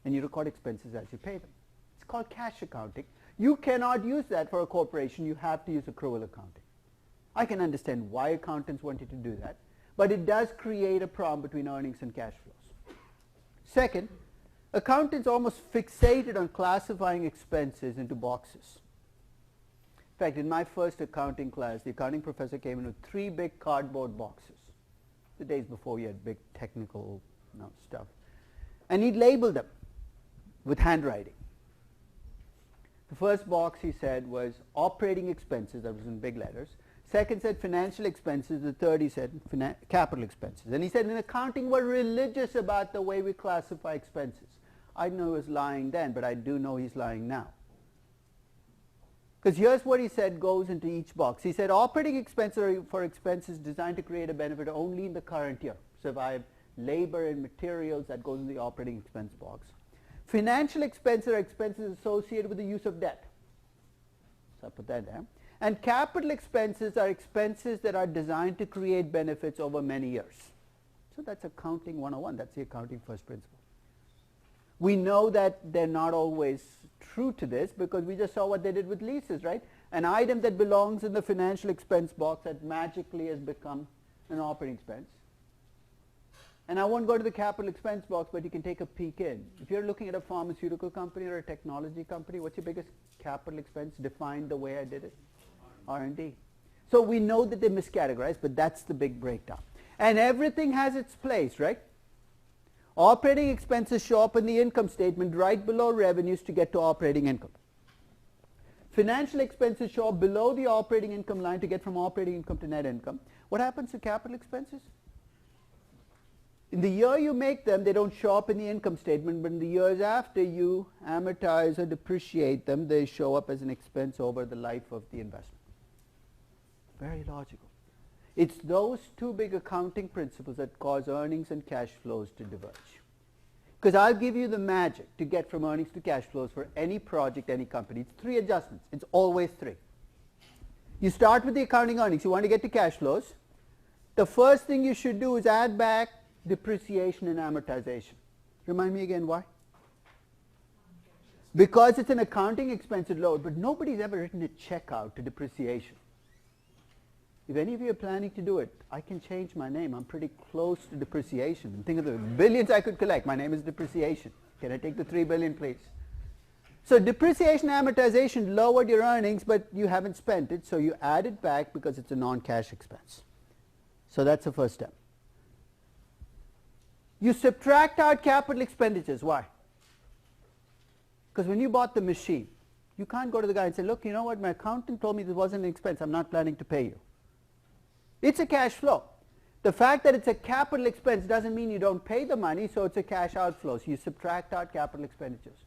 and you record expenses as you pay them. It's called cash accounting. You cannot use that for a corporation. You have to use accrual accounting. I can understand why accountants wanted to do that, but it does create a problem between earnings and cash flows. Second, accountants almost fixated on classifying expenses into boxes. In fact, in my first accounting class, the accounting professor came in with 3 big cardboard boxes. The days before you had big technical stuff. And he'd label them with handwriting. The first box, he said, was operating expenses. That was in big letters. Second said financial expenses. The third, he said, capital expenses. And he said in accounting we're religious about the way we classify expenses. I didn't know he was lying then, but I do know he's lying now. Because here's what he said goes into each box. He said operating expenses are for expenses designed to create a benefit only in the current year. So if I have labor and materials, that goes in the operating expense box. Financial expenses are expenses associated with the use of debt. So I put that there. And capital expenses are expenses that are designed to create benefits over many years. So that's accounting 101. That's the accounting first principle. We know that they're not always true to this because we just saw what they did with leases, right? An item that belongs in the financial expense box that magically has become an operating expense. And I won't go to the capital expense box, but you can take a peek in. If you're looking at a pharmaceutical company or a technology company, what's your biggest capital expense defined the way I did it? R&D. So we know that they miscategorized, but that's the big breakdown. And everything has its place, right? Operating expenses show up in the income statement right below revenues to get to operating income. Financial expenses show up below the operating income line to get from operating income to net income. What happens to capital expenses? In the year you make them, they don't show up in the income statement, but in the years after you amortize or depreciate them, they show up as an expense over the life of the investment. Very logical. It's those 2 big accounting principles that cause earnings and cash flows to diverge. Because I'll give you the magic to get from earnings to cash flows for any project, any company. It's 3 adjustments. It's always 3. You start with the accounting earnings. You want to get to cash flows. The first thing you should do is add back depreciation and amortization. Remind me again why? Because it's an accounting expense load, but nobody's ever written a check out to depreciation. If any of you are planning to do it, I can change my name. I'm pretty close to depreciation. And think of the billions I could collect. My name is depreciation. Can I take the 3 billion, please? So depreciation and amortization lowered your earnings, but you haven't spent it, so you add it back because it's a non-cash expense. So that's the first step. You subtract out capital expenditures. Why? Because when you bought the machine, you can't go to the guy and say, look, you know what, my accountant told me this wasn't an expense. I'm not planning to pay you. It's a cash flow. The fact that it's a capital expense doesn't mean you don't pay the money, so it's a cash outflow. So you subtract out capital expenditures.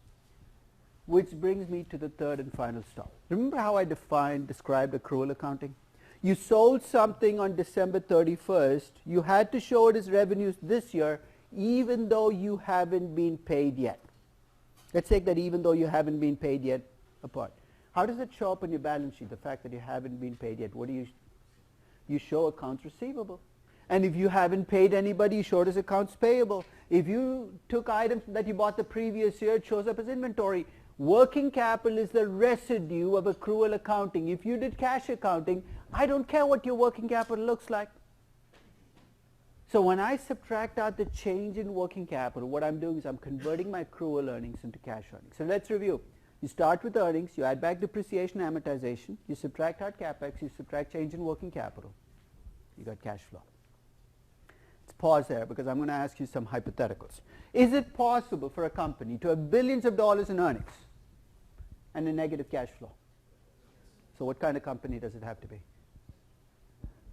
Which brings me to the third and final stop. Remember how I described accrual accounting? You sold something on December 31st. You had to show it as revenues this year, even though you haven't been paid yet. Let's take that even though you haven't been paid yet apart. How does it show up on your balance sheet, the fact that you haven't been paid yet? What do you show accounts receivable. And if you haven't paid anybody, you show it as accounts payable. If you took items that you bought the previous year, it shows up as inventory. Working capital is the residue of accrual accounting. If you did cash accounting, I don't care what your working capital looks like. So when I subtract out the change in working capital, what I'm doing is I'm converting my accrual earnings into cash earnings. So let's review. You start with earnings, you add back depreciation and amortization, you subtract out capex, you subtract change in working capital. You got cash flow. Let's pause there because I'm going to ask you some hypotheticals. Is it possible for a company to have billions of dollars in earnings and a negative cash flow? So what kind of company does it have to be?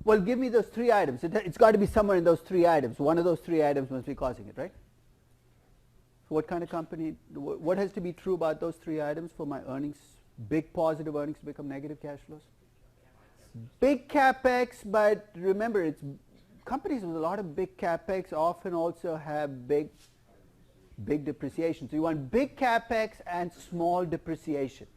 Well, give me those 3 items. It's got to be somewhere in those 3 items. One of those 3 items must be causing it, right? So what kind of company, what has to be true about those three items for my earnings, big positive earnings to become negative cash flows? Big capex, but remember, it's companies with a lot of big capex often also have big depreciation. So you want big capex and small depreciation,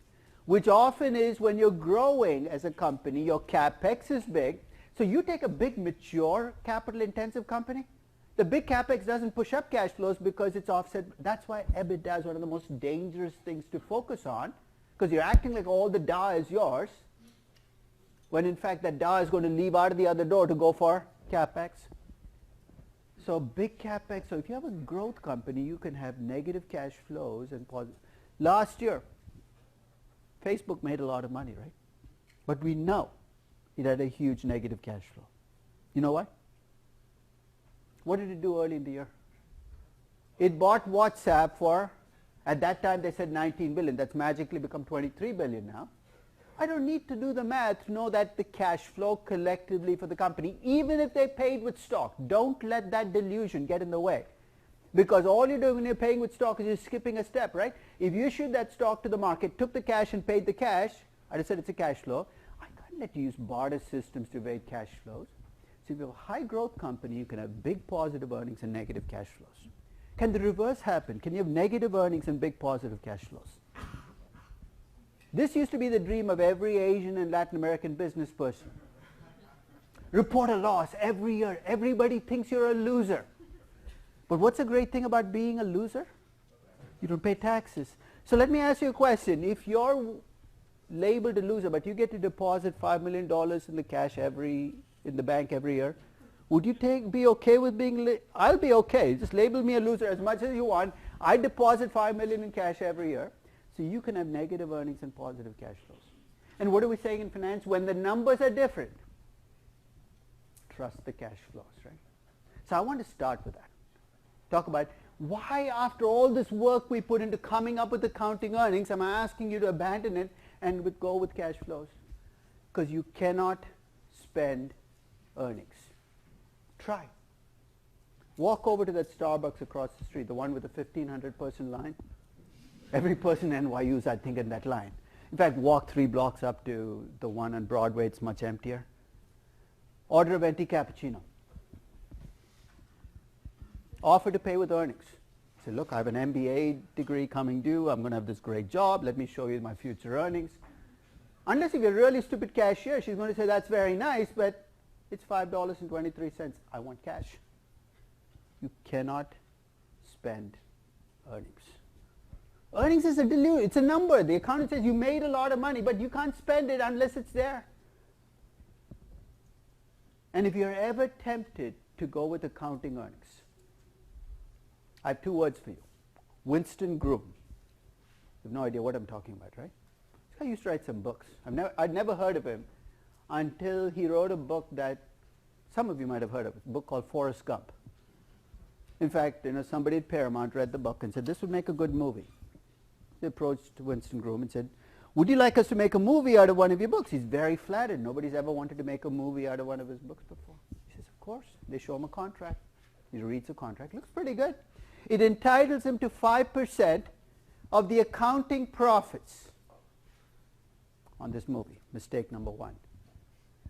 which often is when you're growing as a company, your capex is big. So you take a big mature capital intensive company, the big capex doesn't push up cash flows because it's offset. That's why EBITDA is one of the most dangerous things to focus on, because you're acting like all the DA is yours, when in fact that DA is going to leave out of the other door to go for capex. So big capex. So if you have a growth company, you can have negative cash flows and positive. Last year, Facebook made a lot of money, right? But we know it had a huge negative cash flow. You know why? What did it do early in the year? It bought WhatsApp for, at that time they said 19 billion. That's magically become 23 billion now. I don't need to do the math to know that the cash flow collectively for the company, even if they paid with stock, don't let that delusion get in the way. Because all you're doing when you're paying with stock is you're skipping a step, right? If you issued that stock to the market, took the cash and paid the cash, I just said it's a cash flow. I can't let you use barter systems to evade cash flows. So if you have a high growth company, you can have big positive earnings and negative cash flows. Can the reverse happen? Can you have negative earnings and big positive cash flows? This used to be the dream of every Asian and Latin American business person. Report a loss every year. Everybody thinks you're a loser. But what's the great thing about being a loser? You don't pay taxes. So let me ask you a question. If you're labeled a loser, but you get to deposit $5 million in the cash in the bank every year, would you be okay with being, I'll be okay. Just label me a loser as much as you want. I deposit $5 million in cash every year. So you can have negative earnings and positive cash flows. And what are we saying in finance? When the numbers are different, trust the cash flows, right? So I want to start with that. Talk about why, after all this work we put into coming up with accounting earnings, am I asking you to abandon it and go with cash flows? Because you cannot spend earnings. Try. Walk over to that Starbucks across the street, the one with the 1,500 person line. Every person in NYU is, I think, in that line. In fact, walk 3 blocks up to the one on Broadway. It's much emptier. Order a venti cappuccino. Offer to pay with earnings. Say, look, I have an MBA degree coming due. I'm going to have this great job. Let me show you my future earnings. Unless if you're a really stupid cashier, she's going to say, that's very nice, but it's $5.23. I want cash. You cannot spend earnings. Earnings is a delusion. It's a number. The accountant says you made a lot of money, but you can't spend it unless it's there. And if you're ever tempted to go with accounting earnings, I have 2 words for you. Winston Groom. You have no idea what I'm talking about, right? This guy used to write some books. I'd never heard of him until he wrote a book that some of you might have heard of, a book called Forrest Gump. In fact, somebody at Paramount read the book and said, this would make a good movie. They approached Winston Groom and said, would you like us to make a movie out of one of your books? He's very flattered. Nobody's ever wanted to make a movie out of one of his books before. He says, of course. They show him a contract. He reads the contract. Looks pretty good. It entitles him to 5% of the accounting profits on this movie. Mistake number 1.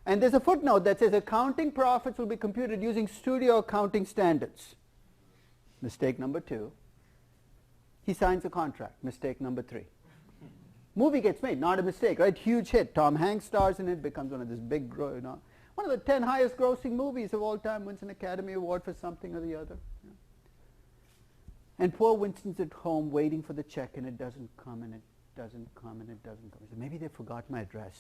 And there's a footnote that says accounting profits will be computed using studio accounting standards. Mistake number 2. He signs a contract. Mistake number 3. Movie gets made, not a mistake, right? Huge hit. Tom Hanks stars in it, becomes one of this big, one of the 10 highest grossing movies of all time, wins an Academy Award for something or the other. And poor Winston's at home waiting for the check, and it doesn't come, and it doesn't come, and it doesn't come. He said, maybe they forgot my address.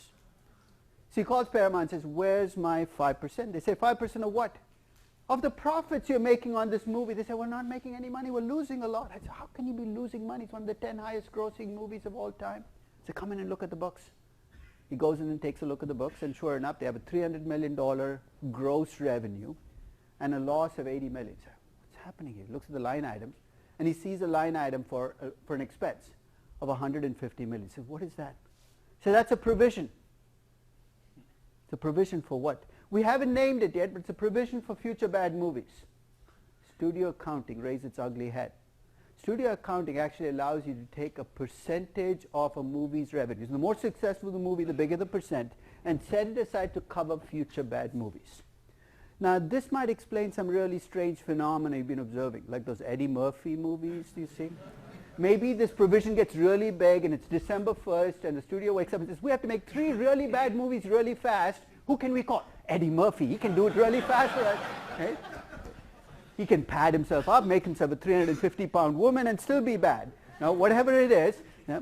So he calls Paramount and says, where's my 5%? They say, 5% of what? Of the profits you're making on this movie. They say, we're not making any money, we're losing a lot. I said, how can you be losing money? It's one of the 10 highest grossing movies of all time. So come in and look at the books. He goes in and takes a look at the books, and sure enough, they have a $300 million gross revenue and a loss of $80 million. So what's happening here? He looks at the line items, and he sees a line item for an expense of $150 million. He says, what is that? So that's a provision. It's a provision for what? We haven't named it yet, but it's a provision for future bad movies. Studio accounting raised its ugly head. Studio accounting actually allows you to take a percentage of a movie's revenues. The more successful the movie, the bigger the percent, and set it aside to cover future bad movies. Now, this might explain some really strange phenomena you've been observing, like those Eddie Murphy movies, do you see? Maybe this provision gets really big and it's December 1st and the studio wakes up and says, we have to make 3 really bad movies really fast. Who can we call? Eddie Murphy. He can do it really fast for us. Right? He can pad himself up, make himself a 350-pound woman and still be bad. Now, whatever it is. Yeah.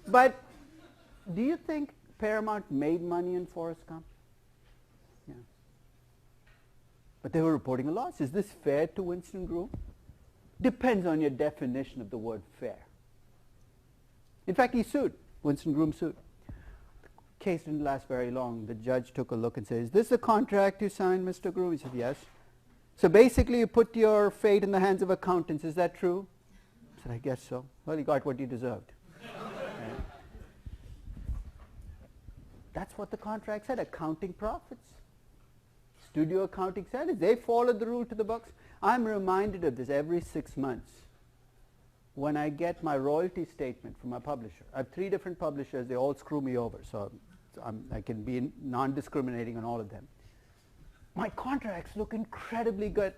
But do you think Paramount made money in Forrest Gump? Yeah. But they were reporting a loss. Is this fair to Winston Groom? Depends on your definition of the word fair. In fact, he sued. Winston Groom sued. The case didn't last very long. The judge took a look and said, is this a contract you signed, Mr. Groom? He said, yes. So basically you put your fate in the hands of accountants. Is that true? I said, I guess so. Well, you got what you deserved. Right? That's what the contract said, accounting profits. Studio accounting said it. They followed the rule to the books. I'm reminded of this every 6 months when I get my royalty statement from my publisher. I have 3 different publishers. They all screw me over, so I can be non-discriminating on all of them. My contracts look incredibly good.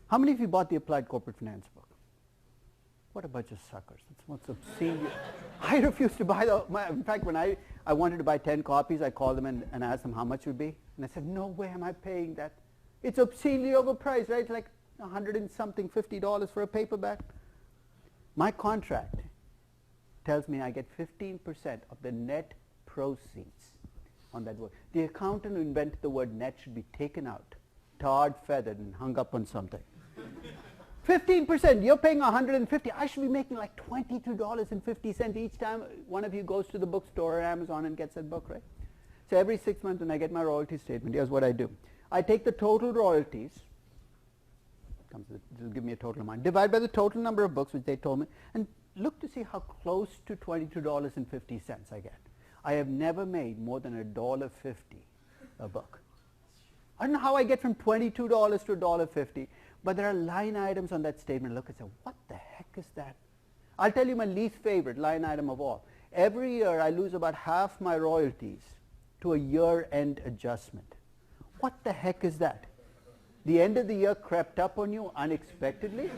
How many of you bought the Applied Corporate Finance book? What a bunch of suckers. That's what's obscene. I refused to buy in fact, when I wanted to buy 10 copies, I called them and asked them how much it would be. And I said, no way am I paying that. It's obscenely overpriced, right? It's like $100 and something, $50 for a paperback. My contract tells me I get 15% of the net proceeds on that word. The accountant who invented the word net should be taken out, tarred, feathered, and hung up on something. 15%, you're paying $150. I should be making like $22.50 each time one of you goes to the bookstore or Amazon and gets that book, right? So every 6 months when I get my royalty statement, here's what I do. I take the total royalties, it'll give me a total amount, divide by the total number of books which they told me, and look to see how close to $22.50 I get. I have never made more than $1.50 a book. I don't know how I get from $22 to $1.50, but there are line items on that statement. Look and say, what the heck is that? I'll tell you my least favorite line item of all. Every year I lose about half my royalties to a year-end adjustment. What the heck is that? The end of the year crept up on you unexpectedly?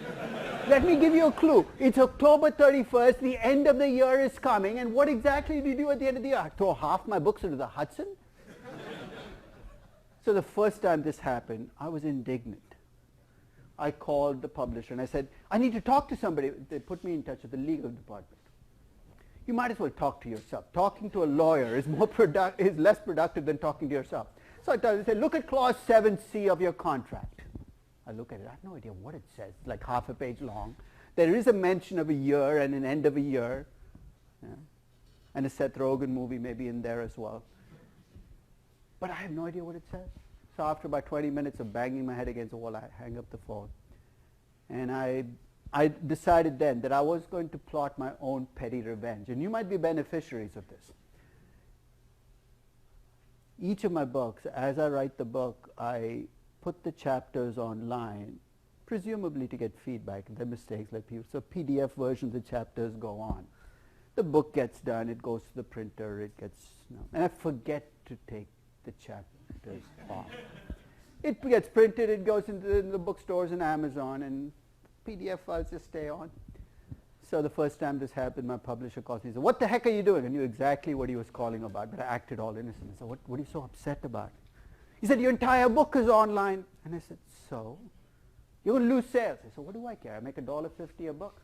Let me give you a clue. It's October 31st, the end of the year is coming, and what exactly do you do at the end of the year? Throw half my books into the Hudson? So the first time this happened, I was indignant. I called the publisher and I said, I need to talk to somebody. They put me in touch with the legal department. You might as well talk to yourself. Talking to a lawyer is less productive than talking to yourself. So I told them, I said, look at clause 7C of your contract. I look at it, I have no idea what it says, like half a page long. There is a mention of a year and an end of a year. Yeah. And a Seth Rogen movie maybe in there as well. But I have no idea what it says. So after about 20 minutes of banging my head against the wall, I hang up the phone. And I decided then that I was going to plot my own petty revenge. And you might be beneficiaries of this. Each of my books, as I write the book, I put the chapters online, presumably to get feedback. If there are mistakes, like people. So PDF versions of the chapters go on. The book gets done, it goes to the printer, it gets, and I forget to take the chapters off. It gets printed, it goes into the bookstores and Amazon, and PDF files just stay on. So the first time this happened, my publisher calls me and said, what the heck are you doing? I knew exactly what he was calling about, but I acted all innocent. I said, what are you so upset about? He said, your entire book is online. And I said, so? You're going to lose sales. I said, what do I care? I make $1.50 a book.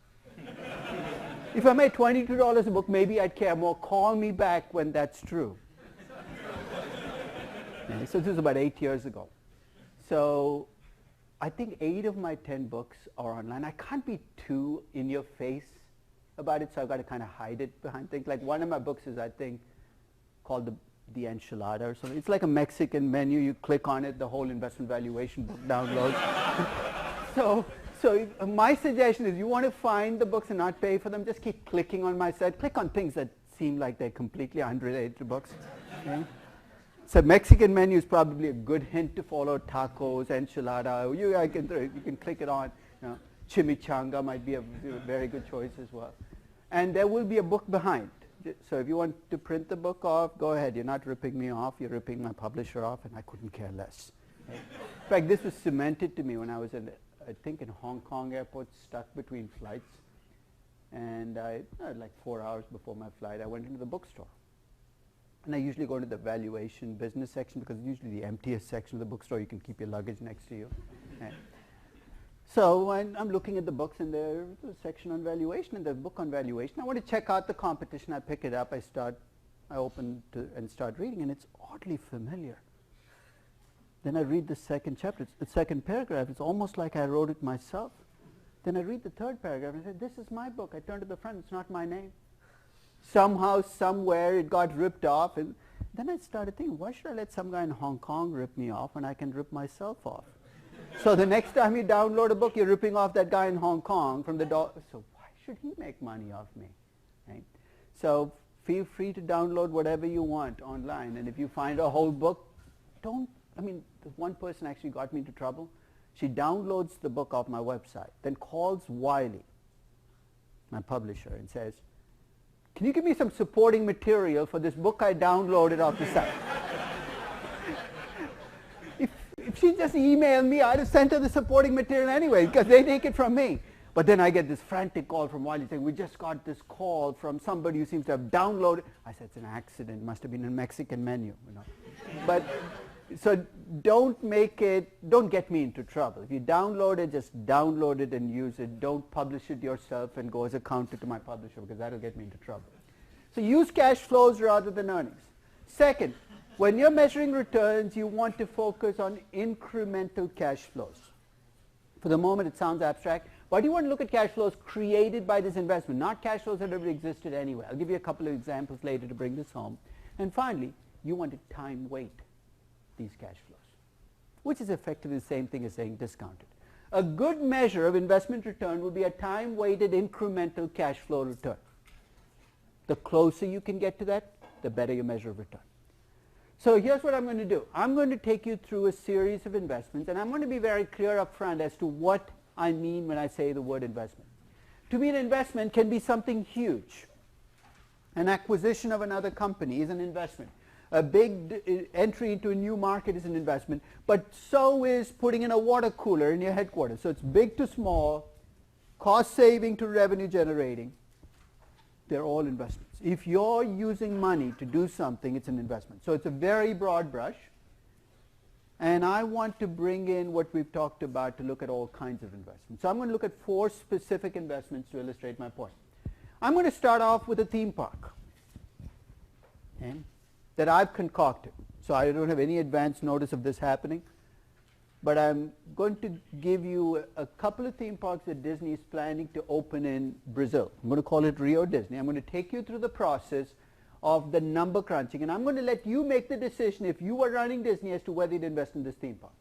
If I made $22 a book, maybe I'd care more. Call me back when that's true. So this was about 8 years ago. So I think 8 of my 10 books are online. I can't be too in your face about it, so I've got to kind of hide it behind things. Like one of my books is, I think, called the enchilada or something. It's like a Mexican menu. You click on it, the whole investment valuation book downloads. So my suggestion is you want to find the books and not pay for them, just keep clicking on my site. Click on things that seem like they're completely unrelated to books. Okay? So Mexican menu is probably a good hint to follow. Tacos, enchilada, you can click it on. chimichanga might be a very good choice as well. And there will be a book behind. So if you want to print the book off, go ahead. You're not ripping me off. You're ripping my publisher off, and I couldn't care less. Right? In fact, this was cemented to me when I was in, I think, in Hong Kong airport, stuck between flights. And I had like 4 hours before my flight, I went into the bookstore. And I usually go to the valuation business section because it's usually the emptiest section of the bookstore. You can keep your luggage next to you. Right? So I'm looking at the books, and there's a section on valuation, and the book on valuation. I want to check out the competition. I pick it up. I open and start reading, and it's oddly familiar. Then I read the second chapter, the second paragraph. It's almost like I wrote it myself. Then I read the third paragraph, and I said, this is my book. I turn to the front. It's not my name. Somehow, somewhere, it got ripped off. And then I started thinking, why should I let some guy in Hong Kong rip me off when I can rip myself off? So the next time you download a book, you're ripping off that guy in Hong Kong from the dollar. So why should he make money off me? Right? So feel free to download whatever you want online. And if you find a whole book, the one person actually got me into trouble. She downloads the book off my website, then calls Wiley, my publisher, and says, can you give me some supporting material for this book I downloaded off the site? If she just emailed me, I'd have sent her the supporting material anyway, because they take it from me. But then I get this frantic call from Wiley saying, we just got this call from somebody who seems to have downloaded. I said, it's an accident. It must have been a Mexican menu. But so don't get me into trouble. If you download it, just download it and use it. Don't publish it yourself and go as a counter to my publisher, because that'll get me into trouble. So use cash flows rather than earnings. Second, when you're measuring returns, you want to focus on incremental cash flows. For the moment, it sounds abstract, but you want to look at cash flows created by this investment, not cash flows that have existed anyway. I'll give you a couple of examples later to bring this home. And finally, you want to time weight these cash flows, which is effectively the same thing as saying discounted. A good measure of investment return would be a time-weighted incremental cash flow return. The closer you can get to that, the better your measure of return. So here's what I'm going to do. I'm going to take you through a series of investments, and I'm going to be very clear up front as to what I mean when I say the word investment. To me, an investment can be something huge. An acquisition of another company is an investment. A big entry into a new market is an investment, but so is putting in a water cooler in your headquarters. So it's big to small, cost saving to revenue generating. They're all investments. If you're using money to do something, it's an investment. So it's a very broad brush. And I want to bring in what we've talked about to look at all kinds of investments. So I'm going to look at 4 specific investments to illustrate my point. I'm going to start off with a theme park that I've concocted. So I don't have any advance notice of this happening. But I'm going to give you a couple of theme parks that Disney is planning to open in Brazil. I'm going to call it Rio Disney. I'm going to take you through the process of the number crunching, and I'm going to let you make the decision if you are running Disney as to whether you'd invest in this theme park.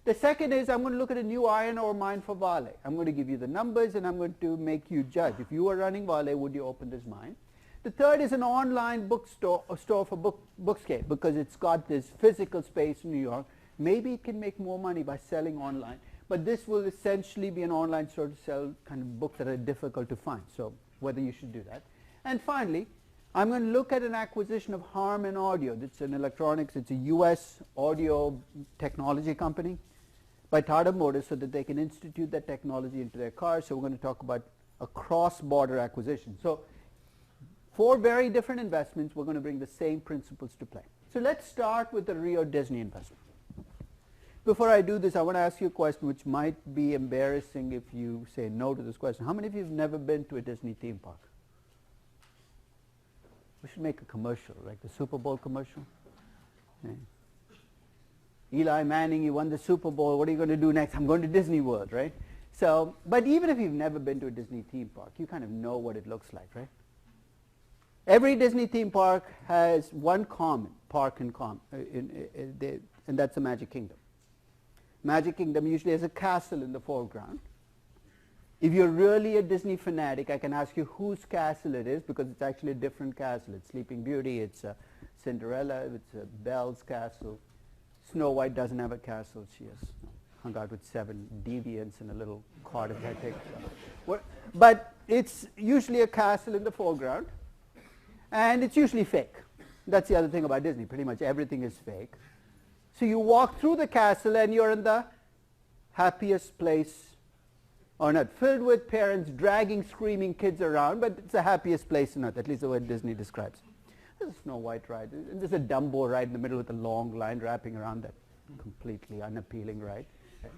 The second is I'm going to look at a new iron ore mine for Vale. I'm going to give you the numbers, and I'm going to make you judge. If you are running Vale, would you open this mine? The third is an online bookstore, a store for Bookscape, because it's got this physical space in New York. Maybe it can make more money by selling online, but this will essentially be an online store to sell kind of books that are difficult to find, so whether you should do that. And finally, I'm going to look at an acquisition of Harman Audio. It's an electronics, it's a US audio technology company by Tata Motors, so that they can institute that technology into their cars. So we're going to talk about a cross-border acquisition. So 4 very different investments, we're going to bring the same principles to play. So let's start with the Rio Disney investment. Before I do this, I want to ask you a question which might be embarrassing if you say no to this question. How many of you have never been to a Disney theme park? We should make a commercial, like the Super Bowl commercial. Yeah. Eli Manning, you won the Super Bowl. What are you going to do next? I'm going to Disney World, right? So, but even if you've never been to a Disney theme park, you kind of know what it looks like, right? Every Disney theme park has one common park in common, and that's the Magic Kingdom. Magic Kingdom usually has a castle in the foreground. If you're really a Disney fanatic, I can ask you whose castle it is, because it's actually a different castle. It's Sleeping Beauty, it's Cinderella, it's Belle's castle. Snow White doesn't have a castle, she has hung out with 7 deviants in a little cottage, I think. But it's usually a castle in the foreground, and it's usually fake. That's the other thing about Disney. Pretty much everything is fake. So you walk through the castle and you're in the happiest place on earth, filled with parents dragging screaming kids around, but it's the happiest place on earth, at least the way Disney describes it. There's a Snow White ride. There's a Dumbo ride in the middle with a long line wrapping around that completely unappealing ride. Okay.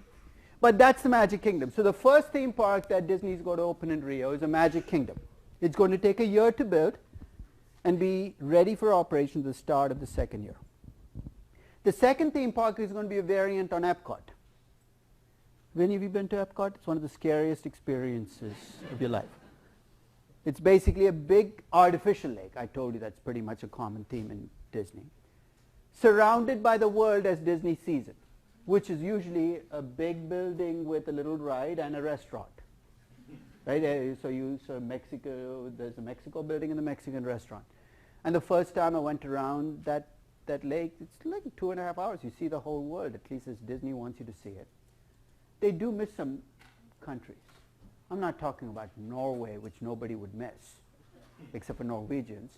But that's the Magic Kingdom. So the first theme park that Disney's going to open in Rio is a Magic Kingdom. It's going to take a year to build and be ready for operation at the start of the second year. The second theme park is going to be a variant on Epcot. Have any of you been to Epcot? It's one of the scariest experiences of your life. It's basically a big artificial lake. I told you that's pretty much a common theme in Disney. Surrounded by the world as Disney sees it, which is usually a big building with a little ride and a restaurant. Right? So Mexico, there's a Mexico building and a Mexican restaurant. And the first time I went around that lake, it's like 2.5 hours. You see the whole world, at least as Disney wants you to see it. They do miss some countries. I'm not talking about Norway, which nobody would miss, except for Norwegians.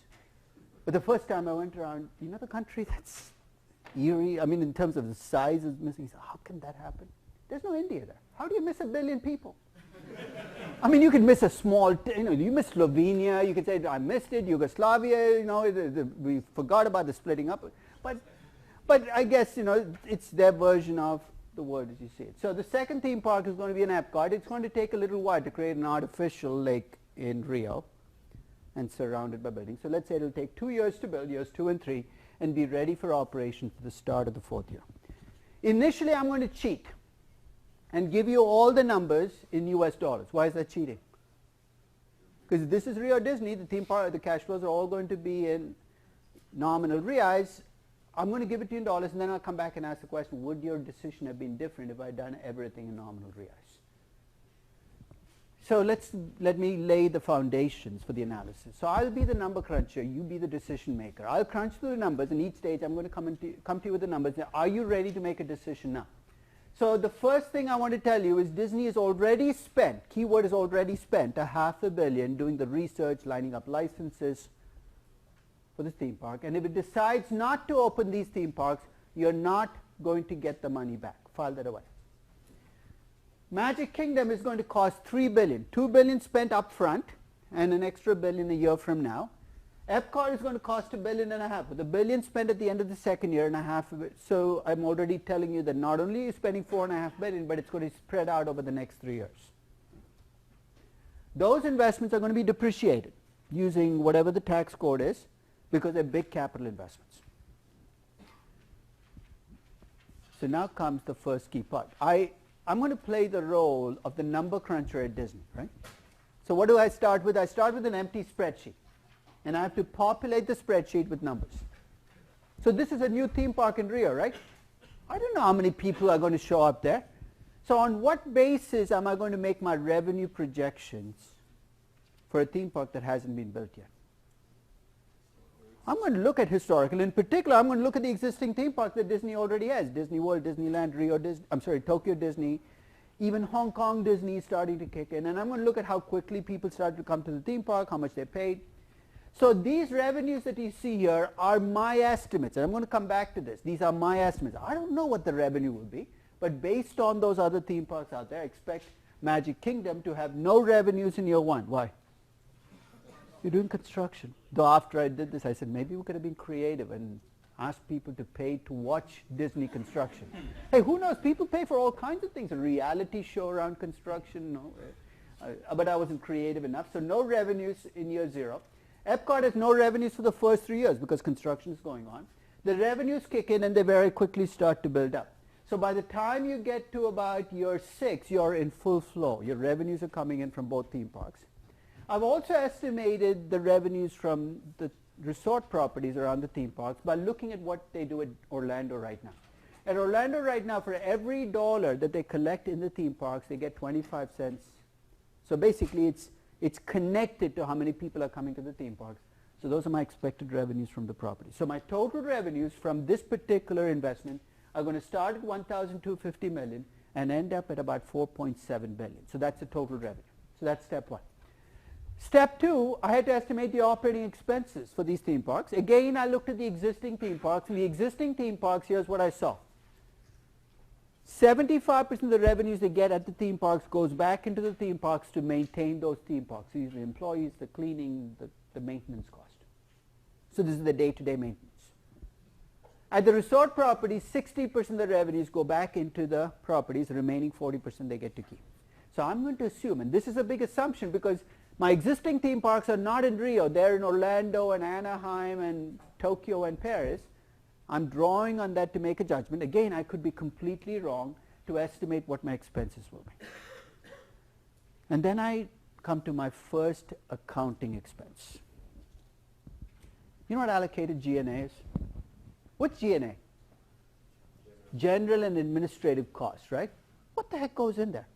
But the first time I went around, you know the country that's eerie? I mean, in terms of the size is missing. So how can that happen? There's no India there. How do you miss 1 billion people? I mean, you could miss a small, you miss Slovenia, you could say, I missed it, Yugoslavia, we forgot about the splitting up. But I guess, it's their version of the world as you see it. So the second theme park is going to be in Epcot. It's going to take a little while to create an artificial lake in Rio and surrounded by buildings. So let's say it'll take 2 years to build, years 2 and 3, and be ready for operation for the start of the 4th year. Initially, I'm going to cheat and give you all the numbers in US dollars. Why is that cheating? Because this is Rio Disney, the theme park, the cash flows are all going to be in nominal reais. I'm going to give it to you in dollars, and then I'll come back and ask the question, would your decision have been different if I had done everything in nominal reais? So let me lay the foundations for the analysis. So I'll be the number cruncher, you be the decision maker. I'll crunch through the numbers, and each stage I'm going to come to you with the numbers. Now, are you ready to make a decision now? So the first thing I want to tell you is Disney has already spent, keyword is already spent, $500 million doing the research, lining up licenses for the theme park. And if it decides not to open these theme parks, you're not going to get the money back. File that away. Magic Kingdom is going to cost $3 billion. $2 billion spent up front and an extra $1 billion a year from now. Epcot is going to cost $1.5 billion, with $1 billion spent at the end of the second year and half of it. So I'm already telling you that not only are you spending $4.5 billion, but it's going to spread out over the next 3 years. Those investments are going to be depreciated using whatever the tax code is, because they're big capital investments. So now comes the first key part. I'm going to play the role of the number cruncher at Disney, right? So what do I start with? I start with an empty spreadsheet. And I have to populate the spreadsheet with numbers. So this is a new theme park in Rio, right? I don't know how many people are going to show up there. So on what basis am I going to make my revenue projections for a theme park that hasn't been built yet? I'm going to look at historical. In particular, I'm going to look at the existing theme parks that Disney already has. Disney World, Disneyland, Tokyo Disney. Even Hong Kong Disney is starting to kick in. And I'm going to look at how quickly people start to come to the theme park, how much they paid. So these revenues that you see here are my estimates. And I'm going to come back to this. These are my estimates. I don't know what the revenue will be. But based on those other theme parks out there, I expect Magic Kingdom to have no revenues in year 1. Why? You're doing construction. Though after I did this, I said, maybe we could have been creative and asked people to pay to watch Disney construction. Hey, who knows? People pay for all kinds of things. A reality show around construction. No. But I wasn't creative enough. So no revenues in year 0. Epcot has no revenues for the first 3 years because construction is going on. The revenues kick in and they very quickly start to build up. So by the time you get to about year 6, you're in full flow. Your revenues are coming in from both theme parks. I've also estimated the revenues from the resort properties around the theme parks by looking at what they do at Orlando right now. At Orlando right now, for every dollar that they collect in the theme parks, they get 25 cents. So basically it's connected to how many people are coming to the theme parks. So those are my expected revenues from the property. So my total revenues from this particular investment are going to start at $1,250 million, and end up at about 4.7 billion. So that's the total revenue. So that's step one. Step two, I had to estimate the operating expenses for these theme parks. Again, I looked at the existing theme parks. In the existing theme parks, here's what I saw. 75% of the revenues they get at the theme parks goes back into the theme parks to maintain those theme parks. These are the employees, the cleaning, the maintenance cost. So this is the day-to-day maintenance. At the resort properties, 60% of the revenues go back into the properties. The remaining 40% they get to keep. So I'm going to assume, and this is a big assumption because my existing theme parks are not in Rio. They're in Orlando and Anaheim and Tokyo and Paris. I'm drawing on that to make a judgment. Again, I could be completely wrong to estimate what my expenses will be. And then I come to my first accounting expense. You know what allocated G&A is? What's G&A? General and administrative costs, right? What the heck goes in there?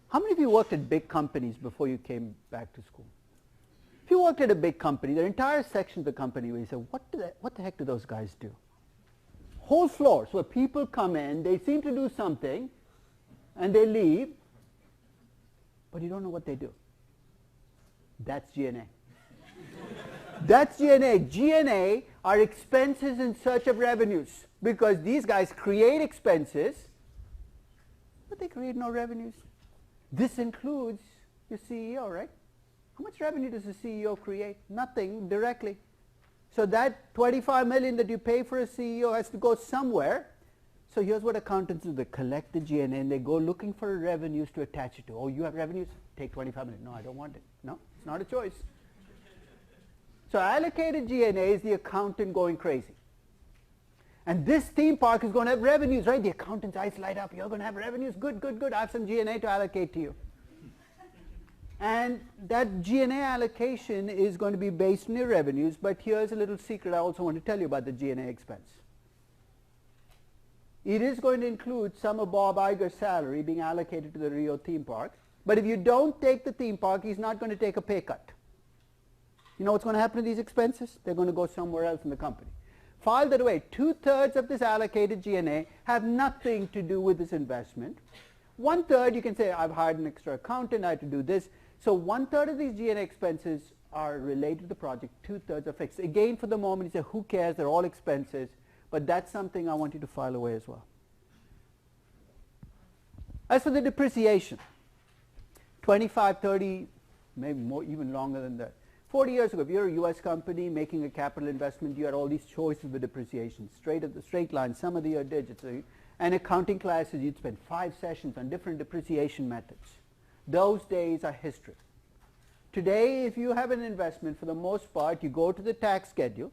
How many of you worked at big companies before you came back to school? If you worked at a big company, there are entire sections of the company where you say, what the heck do those guys do? Whole floors where people come in, they seem to do something, and they leave, but you don't know what they do. That's G&A. That's G&A. G&A are expenses in search of revenues because these guys create expenses, but they create no revenues. This includes your CEO, right? How much revenue does the CEO create? Nothing directly. So that 25 million that you pay for a CEO has to go somewhere. So here's what accountants do. They collect the G&A and they go looking for revenues to attach it to. Oh, you have revenues? Take 25 million. No, I don't want it. No, it's not a choice. So allocated G&A is the accountant going crazy. And this theme park is going to have revenues, right? The accountant's eyes light up. You're going to have revenues? Good, good, good. I have some G&A to allocate to you. And that G&A allocation is going to be based on your revenues, but here's a little secret I also want to tell you about the G&A expense. It is going to include some of Bob Iger's salary being allocated to the Rio theme park, but if you don't take the theme park, he's not going to take a pay cut. You know what's going to happen to these expenses? They're going to go somewhere else in the company. File that away. 2/3 of this allocated G&A have nothing to do with this investment. 1/3 you can say, I've hired an extra accountant, I had to do this. So 1/3 of these G&A expenses are related to the project, 2/3 are fixed. Again, for the moment, you say, who cares? They're all expenses. But that's something I want you to file away as well. As for the depreciation, 25, 30, maybe more, even longer than that. 40 years ago, if you're a U.S. company making a capital investment, you had all these choices with depreciation, straight line, sum of the year digits. And accounting classes, you'd spend 5 sessions on different depreciation methods. Those days are history. Today, if you have an investment, for the most part, you go to the tax schedule,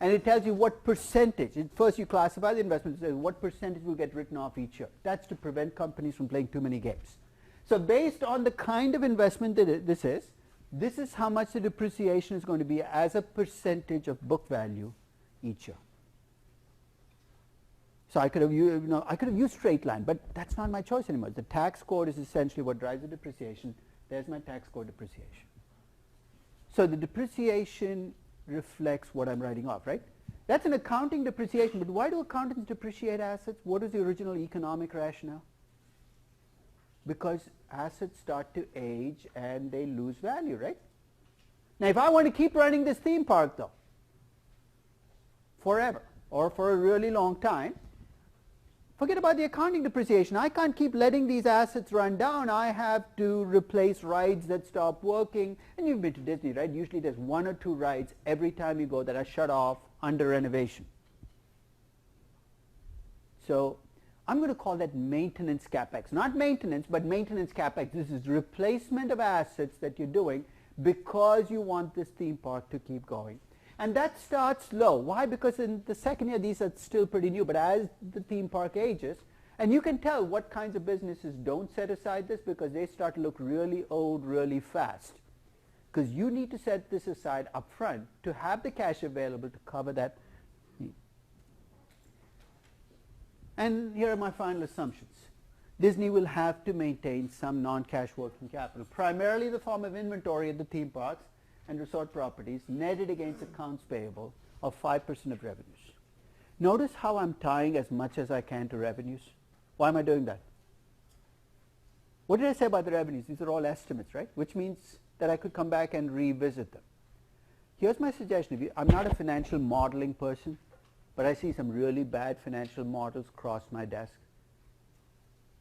and it tells you what percentage. First, you classify the investment, it says what percentage will get written off each year. That's to prevent companies from playing too many games. So based on the kind of investment that this is how much the depreciation is going to be as a percentage of book value each year. So I could have used straight line, but that's not my choice anymore. The tax code is essentially what drives the depreciation. There's my tax code depreciation. So the depreciation reflects what I'm writing off, right? That's an accounting depreciation, but why do accountants depreciate assets? What is the original economic rationale? Because assets start to age and they lose value, right? Now, if I want to keep running this theme park, though, forever or for a really long time, forget about the accounting depreciation. I can't keep letting these assets run down. I have to replace rides that stop working. And you've been to Disney, right? Usually there's 1 or 2 rides every time you go that are shut off under renovation. So I'm going to call that maintenance capex. Not maintenance, but maintenance capex. This is replacement of assets that you're doing because you want this theme park to keep going. And that starts low. Why? Because in the second year, these are still pretty new. But as the theme park ages, and you can tell what kinds of businesses don't set aside this because they start to look really old really fast. Because you need to set this aside up front to have the cash available to cover that need. And here are my final assumptions. Disney will have to maintain some non-cash working capital, primarily in the form of inventory at the theme parks and resort properties, netted against accounts payable of 5% of revenues. Notice how I'm tying as much as I can to revenues. Why am I doing that? What did I say about the revenues? These are all estimates, right? Which means that I could come back and revisit them. Here's my suggestion. I'm not a financial modeling person, but I see some really bad financial models cross my desk.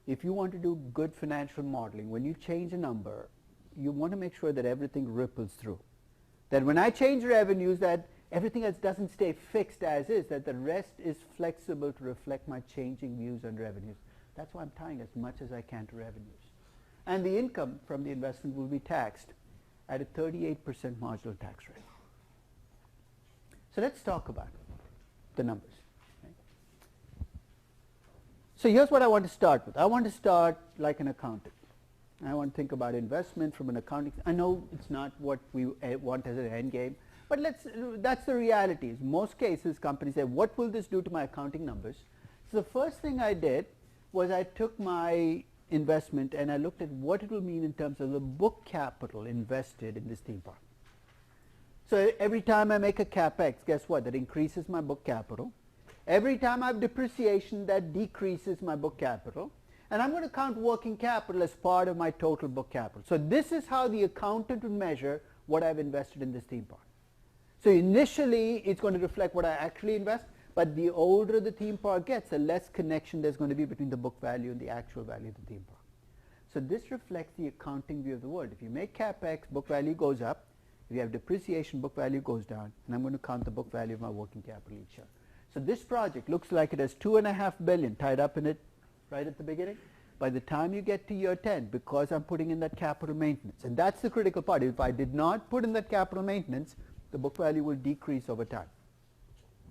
If you want to do good financial modeling, when you change a number, you want to make sure that everything ripples through. That when I change revenues, that everything else doesn't stay fixed as is, that the rest is flexible to reflect my changing views on revenues. That's why I'm tying as much as I can to revenues. And the income from the investment will be taxed at a 38% marginal tax rate. So let's talk about the numbers. Right? So here's what I want to start with. I want to start like an accountant. I want to think about investment from an accounting. I know it's not what we want as an end game, but that's the reality. In most cases, companies say, what will this do to my accounting numbers? So the first thing I did was I took my investment and I looked at what it will mean in terms of the book capital invested in this theme park. So every time I make a capex, guess what? That increases my book capital. Every time I have depreciation, that decreases my book capital. And I'm going to count working capital as part of my total book capital. So this is how the accountant would measure what I've invested in this theme park. So initially, it's going to reflect what I actually invest, but the older the theme park gets, the less connection there's going to be between the book value and the actual value of the theme park. So this reflects the accounting view of the world. If you make capex, book value goes up. If you have depreciation, book value goes down. And I'm going to count the book value of my working capital each year. So this project looks like it has $2.5 billion tied up in it right at the beginning. By the time you get to year 10, because I'm putting in that capital maintenance, and that's the critical part. If I did not put in that capital maintenance, the book value will decrease over time.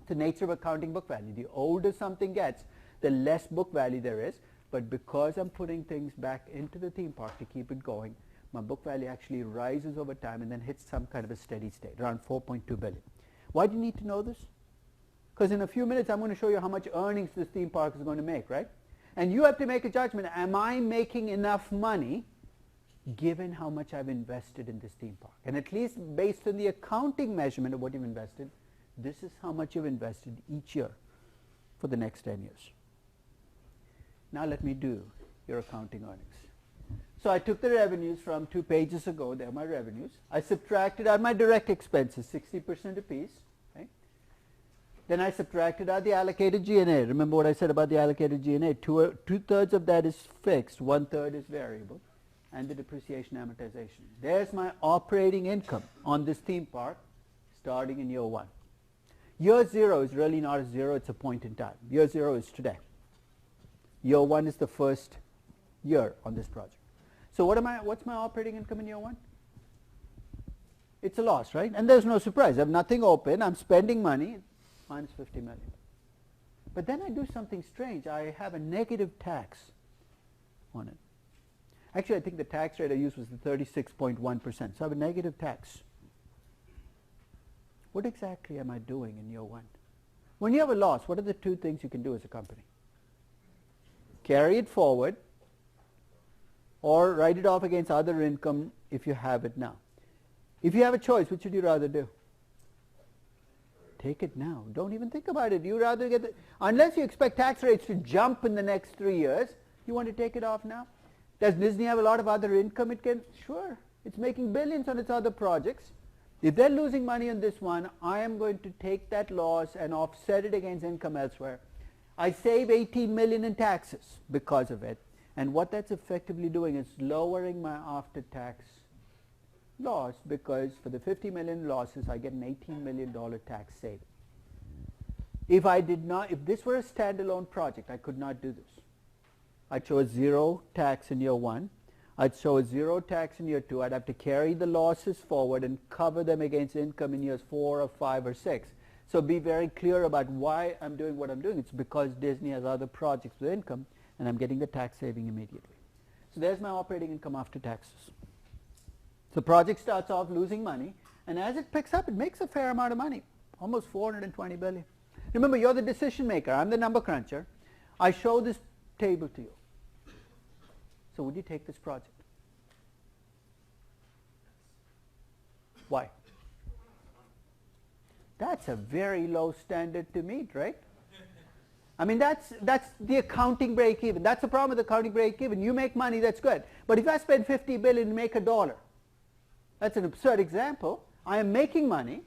The nature of accounting book value. The older something gets, the less book value there is. But because I'm putting things back into the theme park to keep it going, my book value actually rises over time and then hits some kind of a steady state, around 4.2 billion. Why do you need to know this? Because in a few minutes I'm going to show you how much earnings this theme park is going to make, right? And you have to make a judgment. Am I making enough money given how much I've invested in this theme park? And at least based on the accounting measurement of what you've invested, this is how much you've invested each year for the next 10 years. Now let me do your accounting earnings. So I took the revenues from 2 pages ago. They're my revenues. I subtracted out my direct expenses, 60% apiece. Okay? Then I subtracted out the allocated G&A. Remember what I said about the allocated G&A? Two-thirds of that is fixed. 1/3 is variable. And the depreciation amortization. There's my operating income on this theme park starting in year 1. Year 0 is really not a 0. It's a point in time. Year 0 is today. Year 1 is the first year on this project. So what's my operating income in year 1? It's a loss, right? And there's no surprise. I have nothing open. I'm spending money, minus 50 million. But then I do something strange. I have a negative tax on it. Actually, I think the tax rate I used was the 36.1%. So I have a negative tax. What exactly am I doing in year 1? When you have a loss, what are the 2 things you can do as a company? Carry it forward, or write it off against other income if you have it now. If you have a choice, which would you rather do? Take it now. Don't even think about it. You rather get the, unless you expect tax rates to jump in the next 3 years, you want to take it off now? Does Disney have a lot of other income it can? Sure. It's making billions on its other projects. If they're losing money on this one, I am going to take that loss and offset it against income elsewhere. I save 18 million in taxes because of it. And what that's effectively doing is lowering my after-tax loss, because for the 50 million losses, I get an $18 million tax saving. If this were a standalone project, I could not do this. I'd show a 0 tax in year 1. I'd show a 0 tax in year 2. I'd have to carry the losses forward and cover them against income in years 4 or 5 or 6. So be very clear about why I'm doing what I'm doing. It's because Disney has other projects with income, and I'm getting the tax saving immediately. So there's my operating income after taxes. The project starts off losing money, and as it picks up, it makes a fair amount of money, almost 420 billion. Remember, you're the decision maker. I'm the number cruncher. I show this table to you. So would you take this project? Why? That's a very low standard to meet, right? I mean, that's the accounting break even. That's the problem with accounting break even. You make money, that's good. But if I spend 50 billion and make $1, that's an absurd example. I am making money,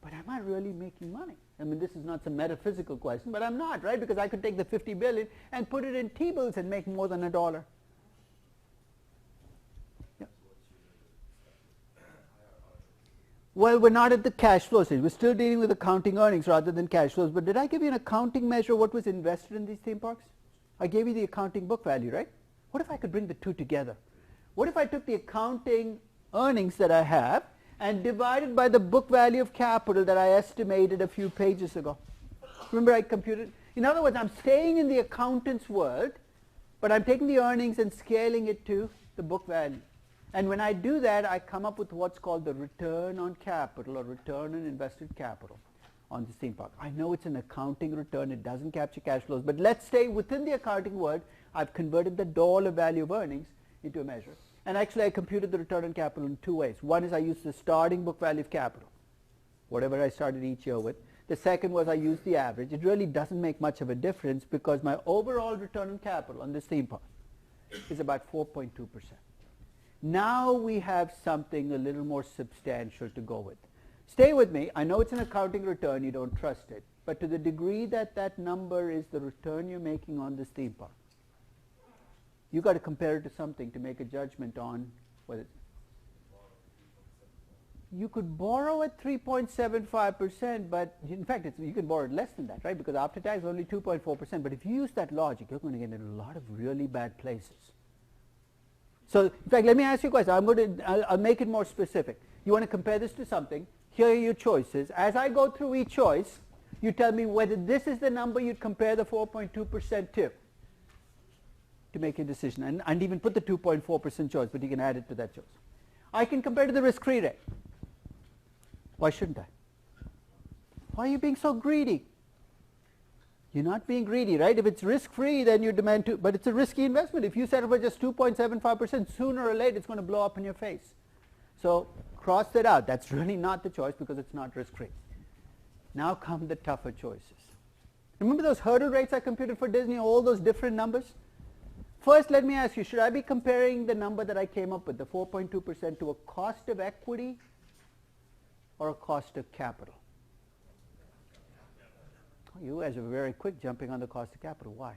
but am I really making money? I mean, this is not some metaphysical question, but I'm not, right? Because I could take the 50 billion and put it in T-bills and make more than $1. Yeah. Well, we're not at the cash flow stage. We're still dealing with accounting earnings rather than cash flows. But did I give you an accounting measure of what was invested in these theme parks? I gave you the accounting book value, right? What if I could bring the two together? What if I took the accounting earnings that I have and divided by the book value of capital that I estimated a few pages ago? Remember, I computed. In other words, I'm staying in the accountant's world, but I'm taking the earnings and scaling it to the book value. And when I do that, I come up with what's called the return on capital or return on invested capital on this theme park. I know it's an accounting return. It doesn't capture cash flows. But let's stay within the accounting world. I've converted the dollar value of earnings into a measure. And actually, I computed the return on capital in two ways. One is I used the starting book value of capital, whatever I started each year with. The second was I used the average. It really doesn't make much of a difference because my overall return on capital on this theme park is about 4.2%. Now we have something a little more substantial to go with. Stay with me. I know it's an accounting return. You don't trust it. But to the degree that that number is the return you're making on this theme park, you've got to compare it to something to make a judgment on whether you could borrow at 3.75%, but in fact, you can borrow it less than that, right? Because after tax, only 2.4%. But if you use that logic, you're going to get in a lot of really bad places. So, in fact, let me ask you a question. I'll make it more specific. You want to compare this to something. Here are your choices. As I go through each choice, you tell me whether this is the number you'd compare the 4.2% to make a decision. And even put the 2.4% choice, but you can add it to that choice. I can compare to the risk-free rate. Why shouldn't I? Why are you being so greedy? You're not being greedy, right? If it's risk-free, then you demand to, but it's a risky investment. If you settle for just 2.75%, sooner or later it's going to blow up in your face. So cross that out. That's really not the choice because it's not risk-free. Now come the tougher choices. Remember those hurdle rates I computed for Disney, all those different numbers? First, let me ask you, should I be comparing the number that I came up with, the 4.2%, to a cost of equity or a cost of capital? You guys are very quick jumping on the cost of capital. Why?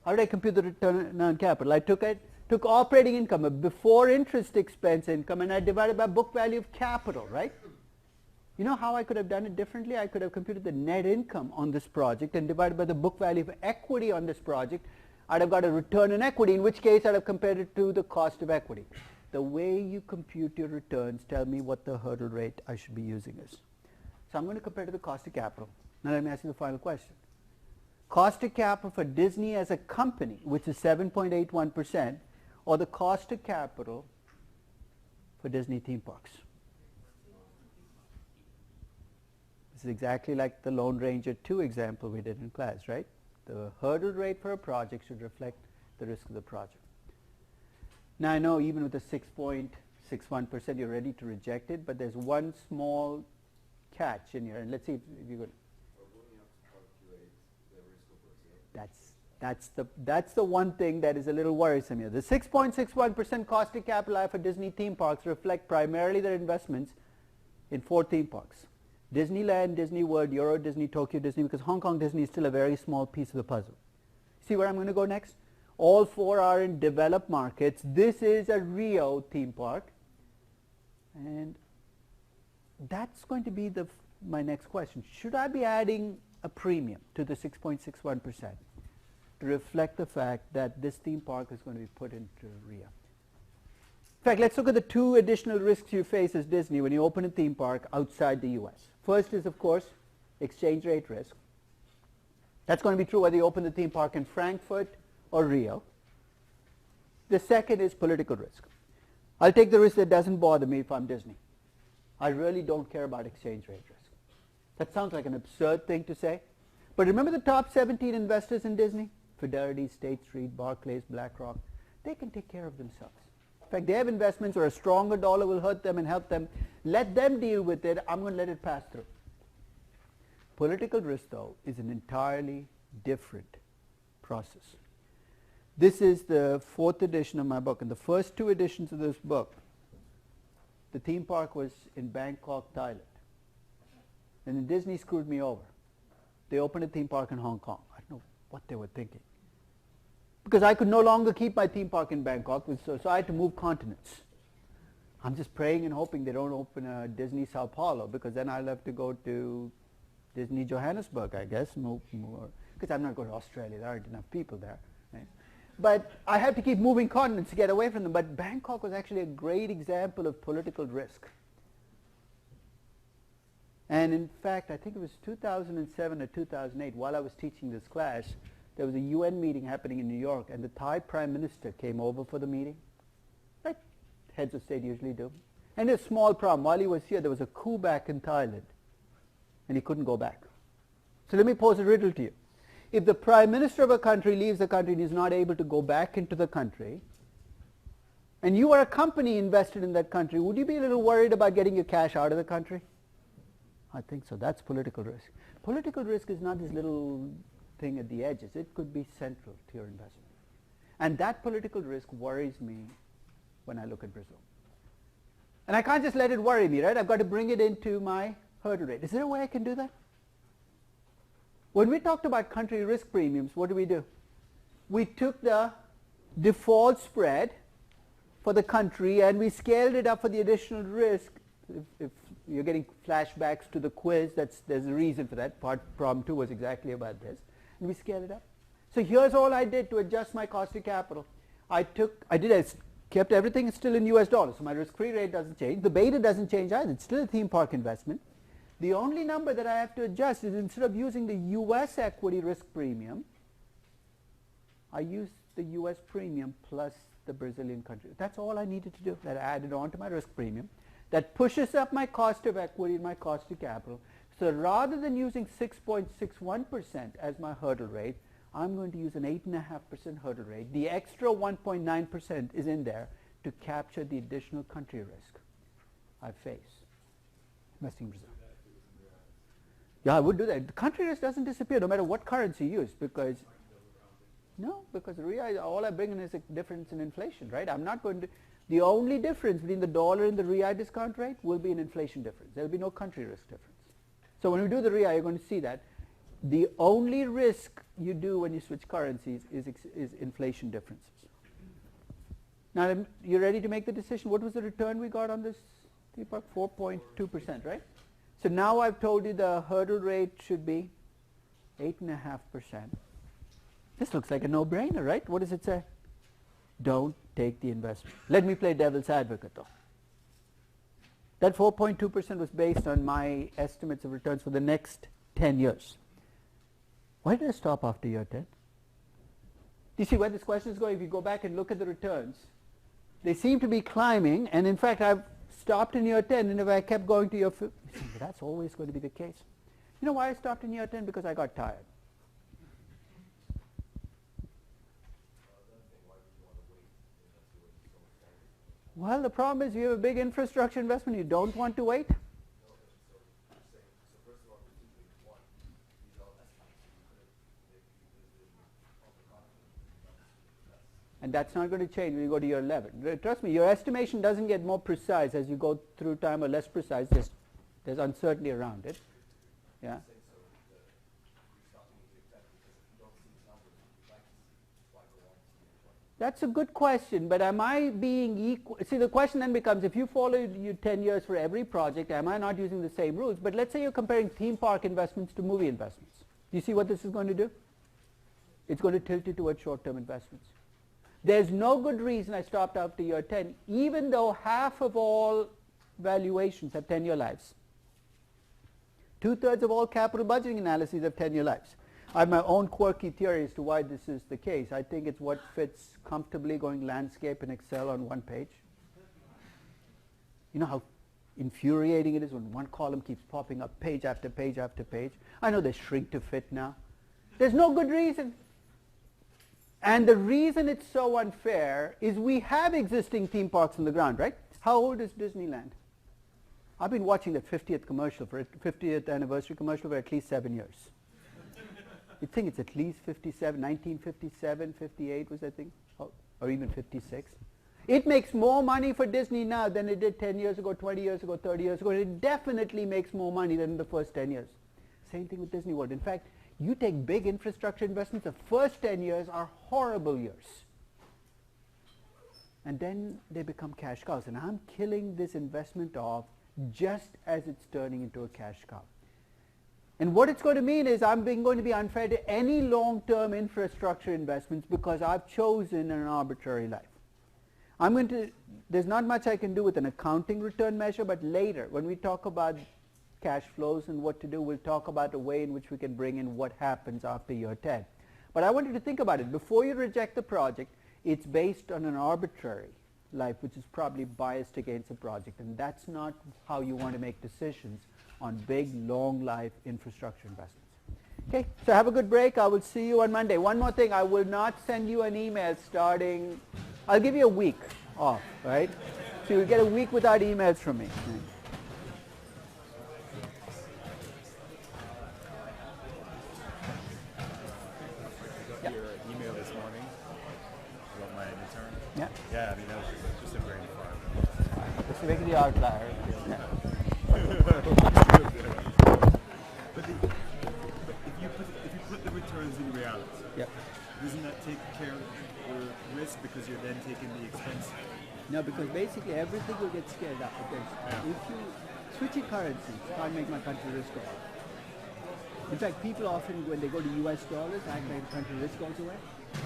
How did I compute the return on capital? I took operating income, a before interest expense income, and I divided by book value of capital, right? You know how I could have done it differently? I could have computed the net income on this project and divided by the book value of equity on this project. I'd have got a return on equity, in which case I'd have compared it to the cost of equity. The way you compute your returns tell me what the hurdle rate I should be using is. So I'm going to compare to the cost of capital. Now let me ask you the final question. Cost of capital for Disney as a company, which is 7.81%, or the cost of capital for Disney theme parks? This is exactly like the Lone Ranger 2 example we did in class, right? The hurdle rate for a project should reflect the risk of the project. Now I know even with the 6.61% you're ready to reject it, but there's one small catch in here, and let's see if you could. That's the one thing that is a little worrisome here. The 6.61% cost of capital I have for Disney theme parks reflect primarily their investments in 4 theme parks. Disneyland, Disney World, Euro Disney, Tokyo Disney, because Hong Kong Disney is still a very small piece of the puzzle. See where I'm going to go next? All 4 are in developed markets. This is a Rio theme park. And that's going to be my next question. Should I be adding a premium to the 6.61% to reflect the fact that this theme park is going to be put into Rio? In fact, let's look at the 2 additional risks you face as Disney when you open a theme park outside the US. First is, of course, exchange rate risk. That's going to be true whether you open the theme park in Frankfurt or Rio. The second is political risk. I'll take the risk that doesn't bother me if I'm Disney. I really don't care about exchange rate risk. That sounds like an absurd thing to say. But remember the top 17 investors in Disney? Fidelity, State Street, Barclays, BlackRock. They can take care of themselves. In fact, they have investments where a stronger dollar will hurt them and help them. Let them deal with it. I'm going to let it pass through. Political risk, though, is an entirely different process. This is the 4th edition of my book. In the first 2 editions of this book, the theme park was in Bangkok, Thailand. And then Disney screwed me over. They opened a theme park in Hong Kong. I don't know what they were thinking. Because I could no longer keep my theme park in Bangkok, so I had to move continents. I'm just praying and hoping they don't open a Disney Sao Paulo, because then I'll have to go to Disney Johannesburg, I guess, because I'm not going to Australia. There aren't enough people there. Right? But I had to keep moving continents to get away from them. But Bangkok was actually a great example of political risk. And in fact, I think it was 2007 or 2008, while I was teaching this class, there was a UN meeting happening in New York, and the Thai Prime Minister came over for the meeting, like heads of state usually do. And a small problem, while he was here, there was a coup back in Thailand, and he couldn't go back. So let me pose a riddle to you. If the Prime Minister of a country leaves the country and is not able to go back into the country, and you are a company invested in that country, would you be a little worried about getting your cash out of the country? I think so. That's political risk. Political risk is not this little thing at the edges. It could be central to your investment. And that political risk worries me when I look at Brazil. And I can't just let it worry me, right? I've got to bring it into my hurdle rate. Is there a way I can do that? When we talked about country risk premiums, what do? We took the default spread for the country and we scaled it up for the additional risk. If you're getting flashbacks to the quiz, there's a reason for that. Problem 2 was exactly about this. And we scaled it up. So here's all I did to adjust my cost of capital. I kept everything still in US dollars, so my risk-free rate doesn't change. The beta doesn't change either. It's still a theme park investment. The only number that I have to adjust is, instead of using the US equity risk premium, I use the US premium plus the Brazilian country. That's all I needed to do. That I added on to my risk premium. That pushes up my cost of equity and my cost of capital. So rather than using 6.61% as my hurdle rate, I'm going to use an 8.5% hurdle rate. The extra 1.9% is in there to capture the additional country risk I face investing in Brazil. Yeah, I would do that. The country risk doesn't disappear no matter what currency you use, because the real, all I bring in is a difference in inflation, right? I'm not going to. The only difference between the dollar and the real discount rate will be an inflation difference. There will be no country risk difference. So when we do the real, you're going to see that the only risk you do when you switch currencies is inflation differences. Now, you're ready to make the decision. What was the return we got on this? 4.2%, right? So now I've told you the hurdle rate should be 8.5%. This looks like a no-brainer, right? What does it say? Don't take the investment. Let me play devil's advocate, though. That 4.2% was based on my estimates of returns for the next 10 years. Why did I stop after year 10? Do you see where this question is going? If you go back and look at the returns, they seem to be climbing, and in fact I've stopped in year 10, and if I kept going to year 15, that's always going to be the case. You know why I stopped in year 10? Because I got tired. Well, the problem is you have a big infrastructure investment, you don't want to wait. And that's not going to change when you go to year 11. Trust me, your estimation doesn't get more precise as you go through time, or less precise. There's uncertainty around it. Yeah. That's a good question, but am I being equal? See, the question then becomes, if you follow you 10 years for every project, am I not using the same rules? But let's say you're comparing theme park investments to movie investments. Do you see what this is going to do? It's going to tilt you towards short-term investments. There's no good reason I stopped after year 10, even though half of all valuations have 10-year lives. 2/3 of all capital budgeting analyses have 10-year lives. I have my own quirky theory as to why this is the case. I think it's what fits comfortably going landscape in Excel on one page. You know how infuriating it is when one column keeps popping up page after page after page? I know they shrink to fit now. There's no good reason. And the reason it's so unfair is we have existing theme parks on the ground, right? How old is Disneyland? I've been watching that 50th commercial, 50th anniversary commercial for at least 7 years. You'd think it's at least 57, 1957, 58 was I think, or even 56. It makes more money for Disney now than it did 10 years ago, 20 years ago, 30 years ago. It definitely makes more money than in the first 10 years. Same thing with Disney World. In fact, you take big infrastructure investments, the first 10 years are horrible years. And then they become cash cows. And I'm killing this investment off just as it's turning into a cash cow. And what it's going to mean is I'm going to be unfair to any long-term infrastructure investments because I've chosen an arbitrary life. There's not much I can do with an accounting return measure, but later when we talk about cash flows and what to do, we'll talk about a way in which we can bring in what happens after year 10. But I want you to think about it. Before you reject the project, it's based on an arbitrary life, which is probably biased against the project. And that's not how you want to make decisions on big, long life infrastructure investments. Okay, so have a good break. I will see you on Monday. One more thing, I will not send you an email starting, I'll give you a week off, right? So you'll get a week without emails from me. Your email this morning about my return. Yeah. Yeah, I mean that was just a very far. It's making the outlier. Yeah. But if you put the returns in reality, Yep. doesn't that take care of your risk because you're then taking the expense? No, because basically everything will get scaled up. Because if you switching currencies can't make my country risk go up. In fact, people often, when they go to US dollars, act like the country risk goes away.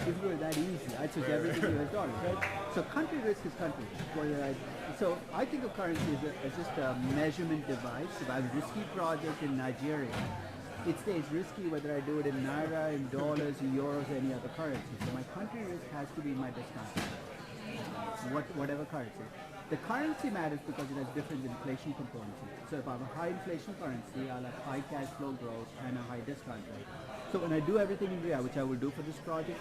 If it were that easy, I'd switch everything to US dollars, right? So country risk is country risk. So I think of currency as just a measurement device. If I have a risky project in Nigeria, it stays risky whether I do it in Naira, in dollars, in euros, or any other currency. So my country risk has to be in my discount rate, whatever currency. The currency matters because it has different inflation components. So if I have a high inflation currency, I'll have high cash flow growth and a high discount rate. So when I do everything in real, which I will do for this project,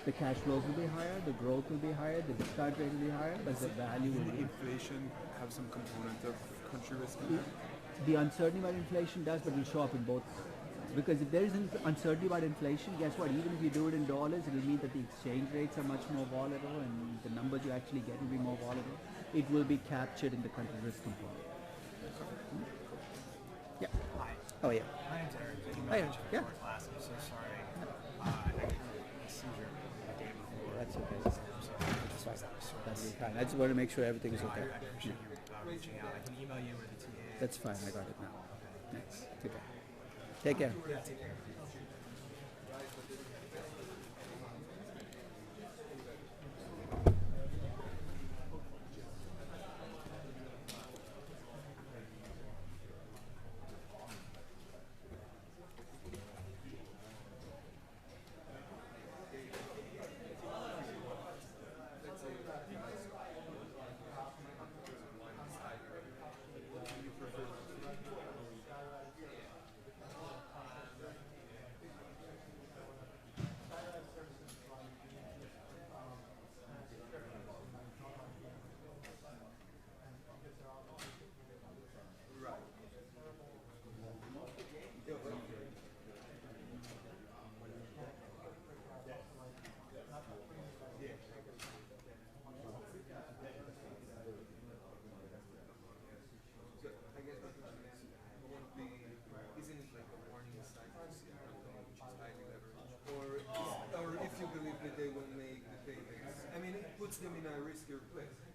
the cash flows will be higher, the growth will be higher, the discount rate will be higher, but the value will be Inflation have some component of country risk. the uncertainty about inflation does, but it will show up in both. Because if there is uncertainty about inflation, guess what? Even if you do it in dollars, it will mean that the exchange rates are much more volatile and the numbers you actually get will be more volatile. It will be captured in the country risk component. Yeah. Oh, yeah. My name's Eric. Hi, Eric. Yeah. Class. I'm so sorry. I had a seizure the day before. That's okay. So this was out of sorts. That'll be fine. I just want to make sure everything is I okay. appreciate you reaching out. I can email you or the TA. That's fine. I got it now. Thanks. Okay. Take care. Yeah, take care. Or if you believe that they will make the payments. I mean, it puts them in a riskier place.